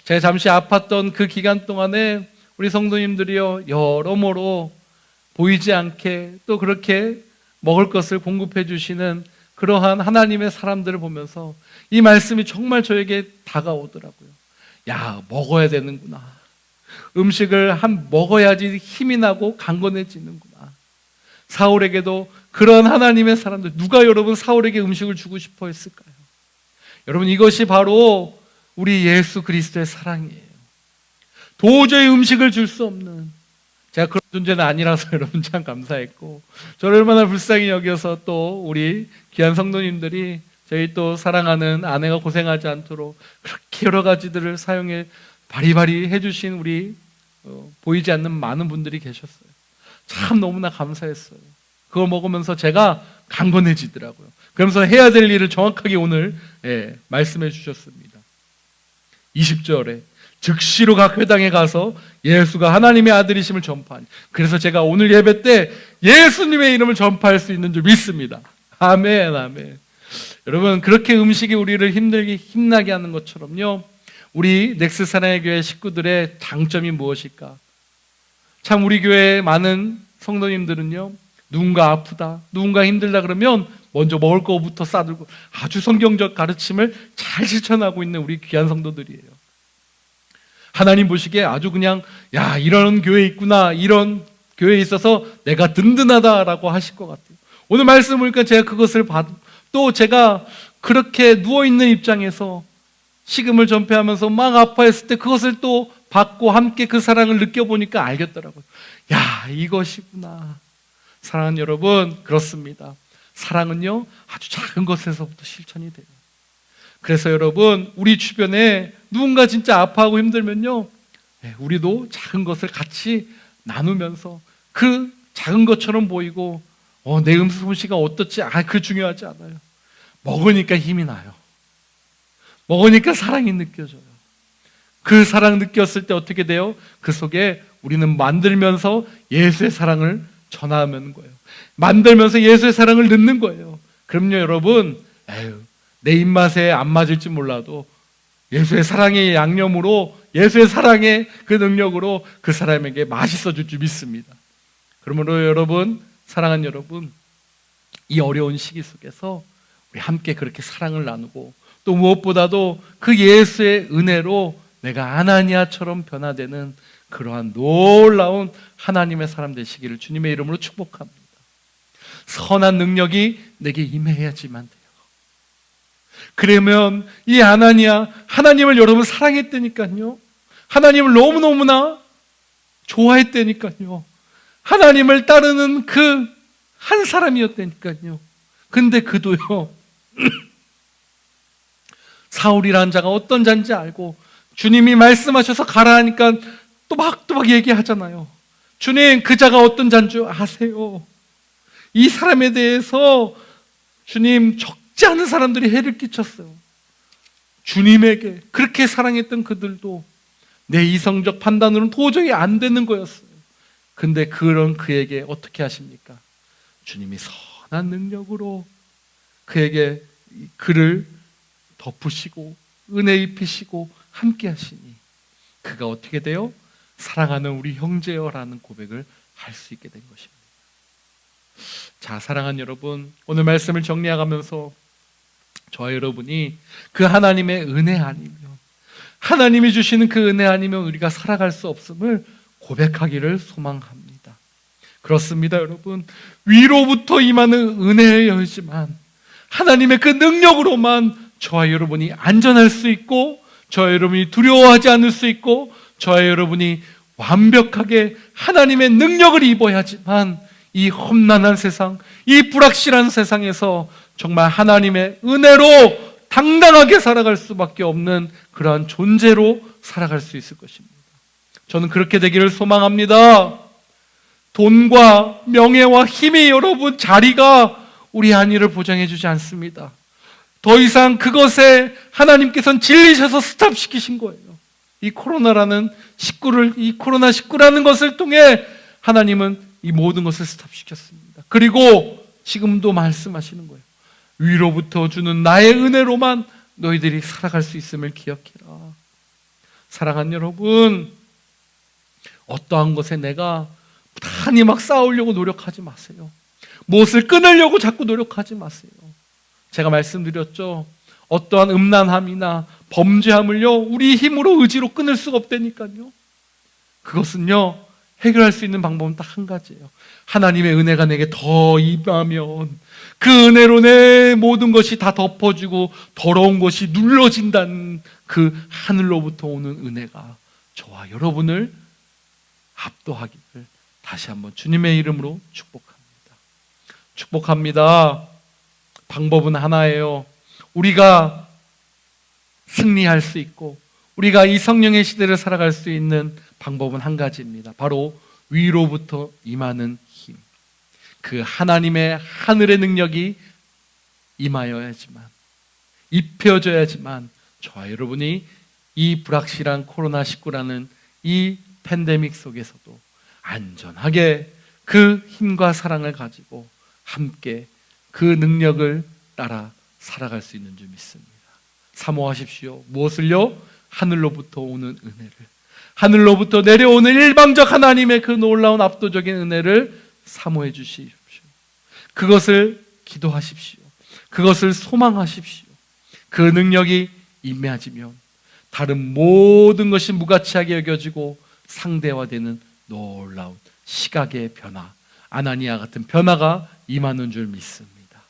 제가 잠시 아팠던 그 기간 동안에 우리 성도님들이요 여러모로 보이지 않게 또 그렇게 먹을 것을 공급해 주시는 그러한 하나님의 사람들을 보면서 이 말씀이 정말 저에게 다가오더라고요. 야, 먹어야 되는구나. 음식을 먹어야지 힘이 나고 강건해지는구나. 사울에게도 그런 하나님의 사람들, 누가 여러분 사울에게 음식을 주고 싶어 했을까요? 여러분, 이것이 바로 우리 예수 그리스도의 사랑이에요. 도저히 음식을 줄 수 없는, 제가 그런 존재는 아니라서 여러분 참 감사했고, 저를 얼마나 불쌍히 여겨서 또 우리 귀한 성도님들이 저희 또 사랑하는 아내가 고생하지 않도록 그렇게 여러 가지들을 사용해 바리바리 해주신 우리 보이지 않는 많은 분들이 계셨어요. 참 너무나 감사했어요. 그거 먹으면서 제가 강건해지더라고요. 그러면서 해야 될 일을 정확하게 오늘 말씀해 주셨습니다. 20절에 즉시로 각 회당에 가서 예수가 하나님의 아들이심을 전파하니. 그래서 제가 오늘 예배 때 예수님의 이름을 전파할 수 있는 줄 믿습니다. 아멘, 아멘. 여러분, 그렇게 음식이 우리를 힘나게 하는 것처럼요, 우리 넥스 사랑의 교회 식구들의 장점이 무엇일까? 참 우리 교회에 많은 성도님들은요, 누군가 아프다, 누군가 힘들다 그러면 먼저 먹을 거부터 싸들고 아주 성경적 가르침을 잘 실천하고 있는 우리 귀한 성도들이에요. 하나님 보시기에 아주 그냥, 야, 이런 교회 있구나, 이런 교회에 있어서 내가 든든하다라고 하실 것 같아요. 오늘 말씀 보니까 제가 그것을 또 제가 그렇게 누워있는 입장에서 식음을 전폐하면서 막 아파했을 때 그것을 또 받고 함께 그 사랑을 느껴보니까 알겠더라고요. 야, 이것이구나. 사랑하는 여러분, 그렇습니다. 사랑은요, 아주 작은 것에서부터 실천이 돼요. 그래서 여러분, 우리 주변에 누군가 진짜 아파하고 힘들면요, 우리도 작은 것을 같이 나누면서 그 작은 것처럼 보이고, 내 솜씨가 어떻지? 그 중요하지 않아요. 먹으니까 힘이 나요. 먹으니까 사랑이 느껴져요. 그 사랑 느꼈을 때 어떻게 돼요? 그 속에 우리는 만들면서 예수의 사랑을 전하는 거예요. 만들면서 예수의 사랑을 넣는 거예요. 그럼요, 여러분, 내 입맛에 안 맞을지 몰라도 예수의 사랑의 양념으로, 예수의 사랑의 그 능력으로 그 사람에게 맛있어 줄 줄 믿습니다. 그러므로 여러분, 사랑하는 여러분, 이 어려운 시기 속에서 우리 함께 그렇게 사랑을 나누고, 또 무엇보다도 그 예수의 은혜로 내가 아나니아처럼 변화되는 그러한 놀라운 하나님의 사람 되시기를 주님의 이름으로 축복합니다. 선한 능력이 내게 임해야지만 돼요. 그러면 이 아나니아, 하나님을 여러분 사랑했다니까요. 하나님을 너무너무나 좋아했다니까요. 하나님을 따르는 그 한 사람이었다니까요. 근데 그도요, 사울이라는 자가 어떤 자인지 알고 주님이 말씀하셔서 가라 하니까 또박또박 얘기하잖아요. 주님, 그 자가 어떤 자인 줄 아세요? 이 사람에 대해서 주님, 적지 않은 사람들이 해를 끼쳤어요. 주님에게 그렇게 사랑했던 그들도 내 이성적 판단으로는 도저히 안 되는 거였어요. 근데 그런 그에게 어떻게 하십니까? 주님이 선한 능력으로 그에게 그를 덮으시고 은혜 입히시고 함께 하시니 그가 어떻게 돼요? 사랑하는 우리 형제여라는 고백을 할 수 있게 된 것입니다. 자, 사랑하는 여러분, 오늘 말씀을 정리해가면서 저와 여러분이 그 하나님의 은혜 아니면, 하나님이 주시는 그 은혜 아니면 우리가 살아갈 수 없음을 고백하기를 소망합니다. 그렇습니다, 여러분. 위로부터 임하는 은혜였지만 하나님의 그 능력으로만 저와 여러분이 안전할 수 있고, 저와 여러분이 두려워하지 않을 수 있고, 저와 여러분이 완벽하게 하나님의 능력을 입어야지만 이 험난한 세상, 이 불확실한 세상에서 정말 하나님의 은혜로 당당하게 살아갈 수밖에 없는 그러한 존재로 살아갈 수 있을 것입니다. 저는 그렇게 되기를 소망합니다. 돈과 명예와 힘이 여러분 자리가 우리 안위를 보장해 주지 않습니다. 더 이상 그것에 하나님께서는 질리셔서 스탑시키신 거예요. 이 코로나19라는 것을 통해 하나님은 이 모든 것을 스탑시켰습니다. 그리고 지금도 말씀하시는 거예요. 위로부터 주는 나의 은혜로만 너희들이 살아갈 수 있음을 기억해라. 사랑하는 여러분, 어떠한 것에 내가 부단히 막 싸우려고 노력하지 마세요. 무엇을 끊으려고 자꾸 노력하지 마세요. 제가 말씀드렸죠. 어떠한 음란함이나 범죄함을요, 우리 힘으로 의지로 끊을 수가 없다니까요. 그것은요, 해결할 수 있는 방법은 딱 한 가지예요. 하나님의 은혜가 내게 더 임하면 그 은혜로 내 모든 것이 다 덮어지고 더러운 것이 눌러진다는 그 하늘로부터 오는 은혜가 저와 여러분을 압도하기를 다시 한번 주님의 이름으로 축복합니다. 축복합니다. 방법은 하나예요. 우리가 승리할 수 있고 우리가 이 성령의 시대를 살아갈 수 있는 방법은 한 가지입니다. 바로 위로부터 임하는 힘. 그 하나님의 하늘의 능력이 임하여야지만, 입혀져야지만 저와 여러분이 이 불확실한 코로나19라는 이 팬데믹 속에서도 안전하게 그 힘과 사랑을 가지고 함께 그 능력을 따라 살아갈 수 있는 줄 믿습니다. 사모하십시오. 무엇을요? 하늘로부터 오는 은혜를, 하늘로부터 내려오는 일방적 하나님의 그 놀라운 압도적인 은혜를 사모해 주십시오. 그것을 기도하십시오. 그것을 소망하십시오. 그 능력이 임해지면 다른 모든 것이 무가치하게 여겨지고 상대화되는 놀라운 시각의 변화, 아나니아 같은 변화가 임하는 줄 믿습니다.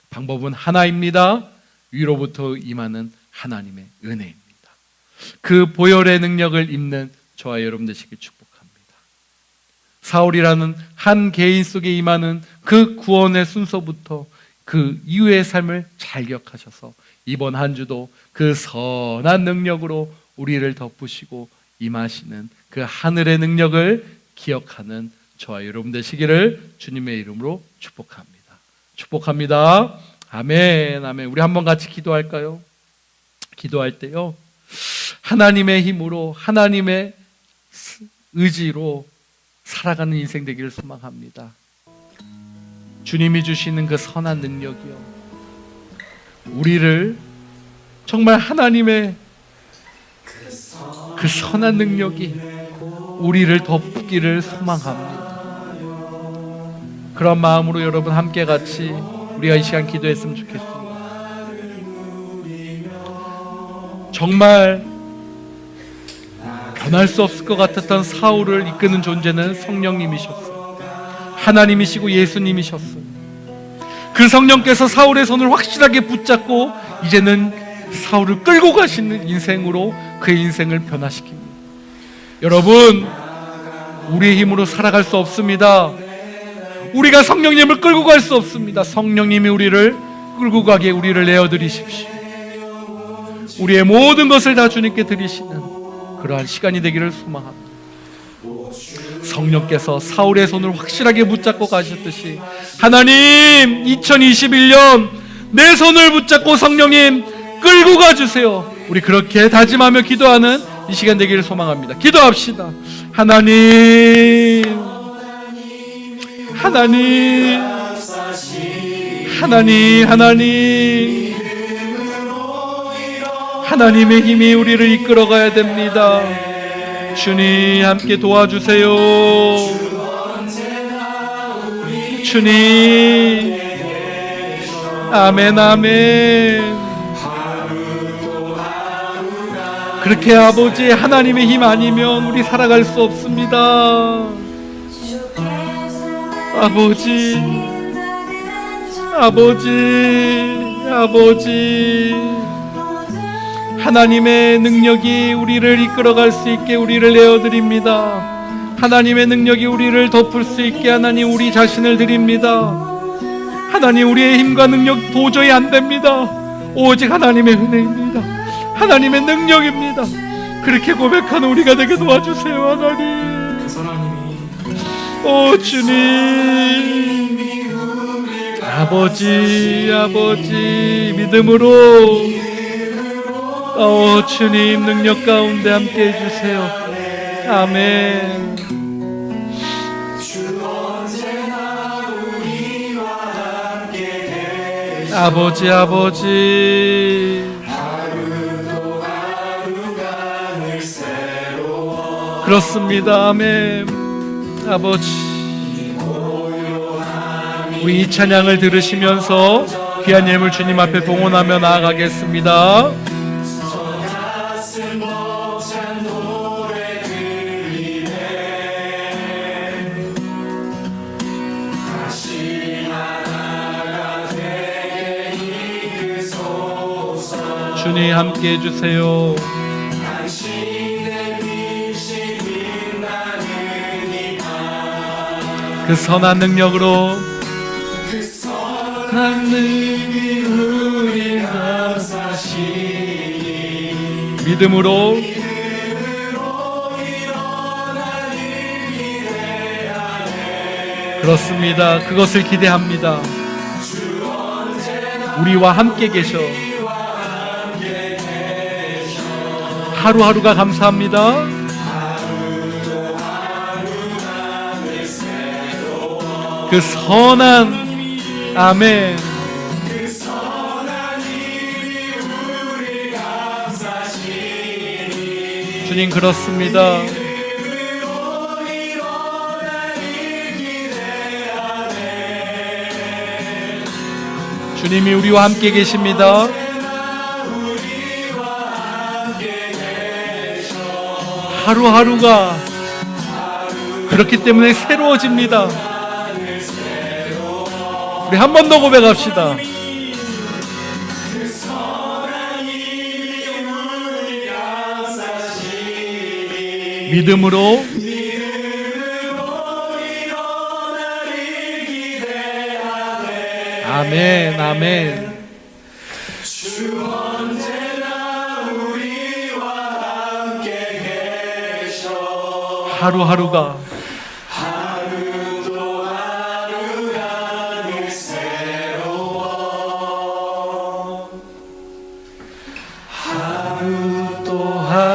방법은 하나입니다. 위로부터 임하는 하나님의 은혜입니다. 그 보혈의 능력을 입는 저와 여러분 되시길 축복합니다. 사울이라는 한 개인 속에 임하는 그 구원의 순서부터 그 이후의 삶을 잘 기억하셔서 이번 한 주도 그 선한 능력으로 우리를 덮으시고 임하시는 그 하늘의 능력을 기억하는 저와 여러분 되시기를 주님의 이름으로 축복합니다. 축복합니다. 아멘, 아멘. 우리 한번 같이 기도할까요? 기도할 때요, 하나님의 힘으로, 하나님의 의지로 살아가는 인생 되기를 소망합니다. 주님이 주시는 그 선한 능력이요, 우리를 정말 하나님의 그 선한 능력이 우리를 덮기를 소망합니다. 그런 마음으로 여러분 함께 같이 우리가 이 시간 기도했으면 좋겠습니다. 정말 변할 수 없을 것 같았던 사울을 이끄는 존재는 성령님이셨어요. 하나님이시고 예수님이셨어요. 그 성령께서 사울의 손을 확실하게 붙잡고 이제는 사울을 끌고 가시는 인생으로 그의 인생을 변화시킵니다. 여러분, 우리의 힘으로 살아갈 수 없습니다. 우리가 성령님을 끌고 갈 수 없습니다. 성령님이 우리를 끌고 가게 우리를 내어드리십시오. 우리의 모든 것을 다 주님께 드리시는 그러한 시간이 되기를 소망합니다. 성령께서 사울의 손을 확실하게 붙잡고 가셨듯이 하나님, 2021년 내 손을 붙잡고 성령님 끌고 가주세요. 우리 그렇게 다짐하며 기도하는 이 시간 되기를 소망합니다. 기도합시다. 하나님, 하나님, 하나님, 하나님, 하나님의 힘이 우리를 이끌어가야 됩니다. 주님 함께 도와주세요. 주님, 아멘, 아멘. 그렇게 아버지 하나님의 힘 아니면 우리 살아갈 수 없습니다. 아버지, 아버지, 아버지, 하나님의 능력이 우리를 이끌어갈 수 있게 우리를 내어드립니다. 하나님의 능력이 우리를 덮을 수 있게 하나님 우리 자신을 드립니다. 하나님, 우리의 힘과 능력 도저히 안 됩니다. 오직 하나님의 은혜입니다. 하나님의 능력입니다. 그렇게 고백하는 우리가 되게 도와주세요. 하나님, 오 주님, 아버지, 아버지, 믿음으로 주님 능력 가운데 함께 해주세요. 아멘. 아버지, 아버지, 그렇습니다. 아멘. 아버지, 우리 이 찬양을 들으시면서 귀한 예물 주님 앞에 봉헌하며 나아가겠습니다. 주님 함께 해주세요. 그 선한 능력으로 하나님이 우리가 사시니 믿음으로 그렇습니다. 그것을 기대합니다. 우리와 함께 계셔 하루하루가 감사합니다. 그 선한 아멘. 주님 그렇습니다. 주님이 우리와 함께 계십니다. 하루하루가 그렇기 때문에 새로워집니다. 우리 한 번 더 고백합시다. 믿음으로 아멘 아멘. 하루하루가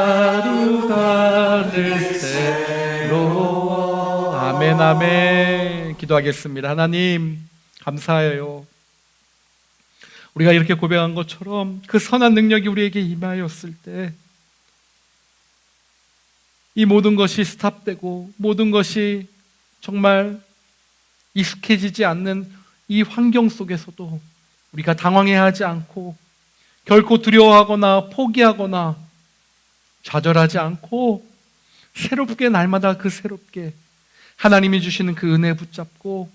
하루가 늘 새로워. 아멘 아멘. 기도하겠습니다. 하나님 감사해요. 우리가 이렇게 고백한 것처럼 그 선한 능력이 우리에게 임하였을 때 이 모든 것이 스탑되고 모든 것이 정말 익숙해지지 않는 이 환경 속에서도 우리가 당황해하지 않고 결코 두려워하거나 포기하거나 좌절하지 않고 새롭게 날마다 그 새롭게 하나님이 주시는 그 은혜 붙잡고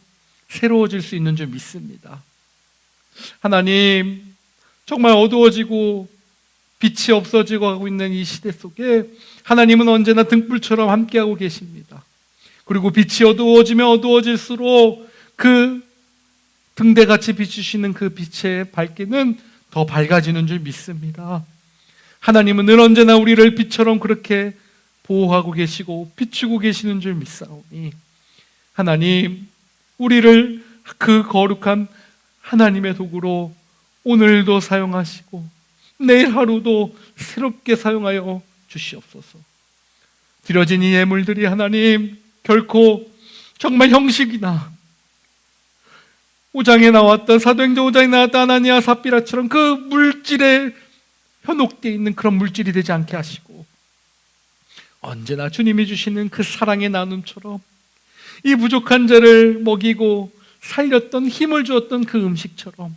새로워질 수 있는 줄 믿습니다. 하나님, 정말 어두워지고 빛이 없어지고 하고 있는 이 시대 속에 하나님은 언제나 등불처럼 함께하고 계십니다. 그리고 빛이 어두워지면 어두워질수록 그 등대같이 비추시는 그 빛의 밝기는 더 밝아지는 줄 믿습니다. 하나님은 늘 언제나 우리를 빛처럼 그렇게 보호하고 계시고 비추고 계시는 줄 믿사오니 하나님, 우리를 그 거룩한 하나님의 도구로 오늘도 사용하시고 내일 하루도 새롭게 사용하여 주시옵소서. 드려진 이 예물들이 하나님 결코 정말 형식이나 5장에 나왔던 사도행전 5장에 나왔던 아나니아 삽비라처럼 그 물질에 현혹되어 있는 그런 물질이 되지 않게 하시고 언제나 주님이 주시는 그 사랑의 나눔처럼 이 부족한 자를 먹이고 살렸던 힘을 주었던 그 음식처럼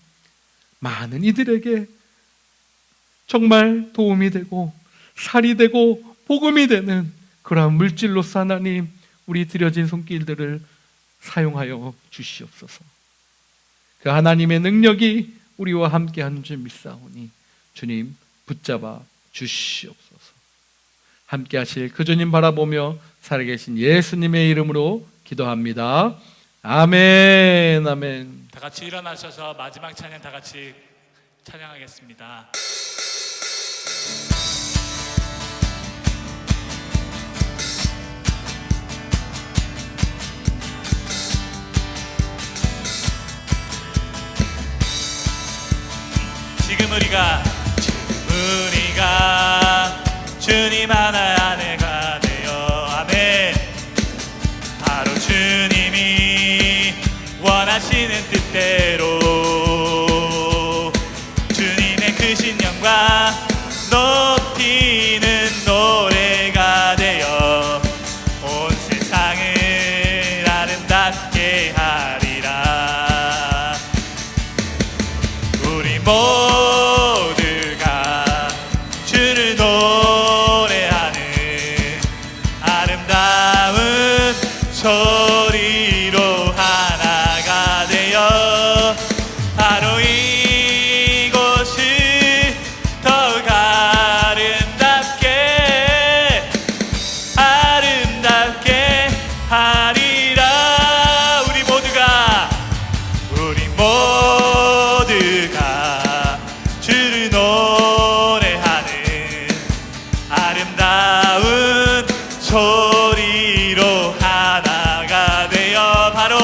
많은 이들에게 정말 도움이 되고 살이 되고 복음이 되는 그러한 물질로서 하나님 우리 드려진 손길들을 사용하여 주시옵소서. 그 하나님의 능력이 우리와 함께하는 줄 믿사오니 주님 붙잡아 주시옵소서. 함께하실 그 주님 바라보며 살아계신 예수님의 이름으로 기도합니다. 아멘 아멘. 다 같이 일어나셔서 마지막 찬양 다 같이 찬양하겠습니다. 지금 우리가 주님 하나 안에가 되어 아멘. 바로 주님이 원하시는 뜻대로 주님의 크신 영광 높이는 노래가 되어 온 세상을 아름답게 하리라. 우리 모두가 주를 노래하는 아름다운 소리로 하나가 되어 바로 이곳을 더욱 아름답게 하리라. 우리 모두가 주를 노래하는 아름다운 소리로 하나가 되어 바로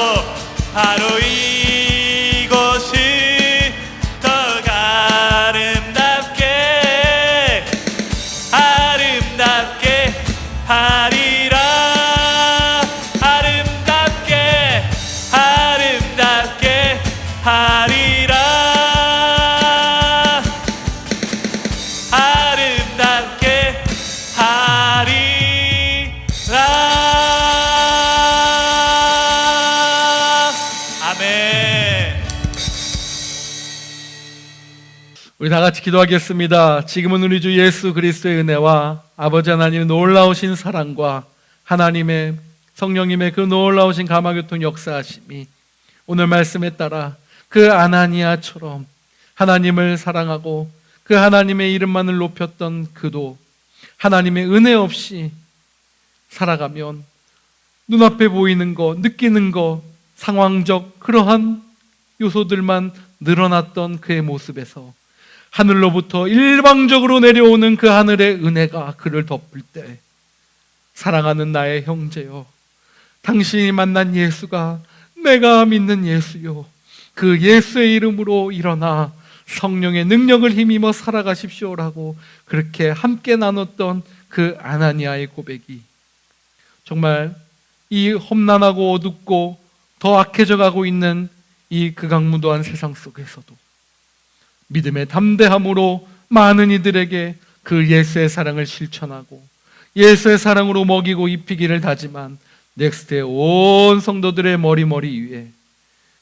우리 다 같이 기도하겠습니다. 지금은 우리 주 예수 그리스도의 은혜와 아버지 하나님의 놀라우신 사랑과 하나님의 성령님의 그 놀라우신 가마교통 역사하심이 오늘 말씀에 따라 그 아나니아처럼 하나님을 사랑하고 그 하나님의 이름만을 높였던 그도 하나님의 은혜 없이 살아가면 눈앞에 보이는 것, 느끼는 것, 상황적 그러한 요소들만 늘어났던 그의 모습에서 하늘로부터 일방적으로 내려오는 그 하늘의 은혜가 그를 덮을 때, 사랑하는 나의 형제여, 당신이 만난 예수가 내가 믿는 예수요, 그 예수의 이름으로 일어나 성령의 능력을 힘입어 살아가십시오라고 그렇게 함께 나눴던 그 아나니아의 고백이 정말 이 험난하고 어둡고 더 악해져 가고 있는 이 극악무도한 세상 속에서도 믿음의 담대함으로 많은 이들에게 그 예수의 사랑을 실천하고 예수의 사랑으로 먹이고 입히기를 다짐한 넥스트의 온 성도들의 머리 위에,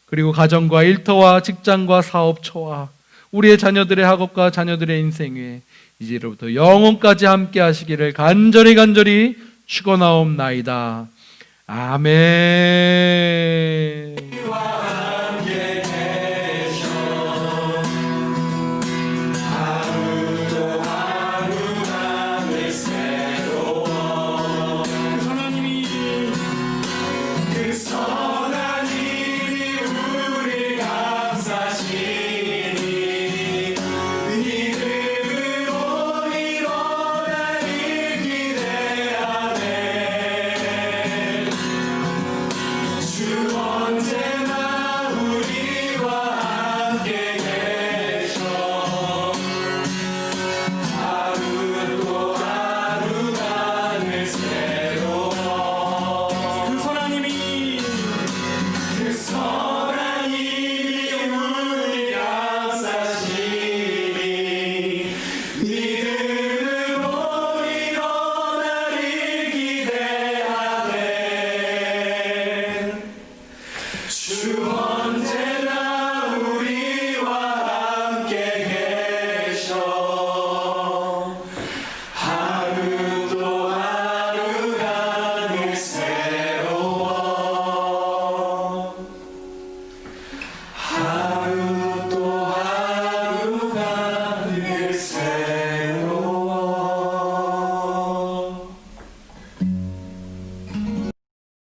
그리고 가정과 일터와 직장과 사업처와 우리의 자녀들의 학업과 자녀들의 인생 위에 이제로부터 영원까지 함께 하시기를 간절히 축원하옵나이다. 아멘.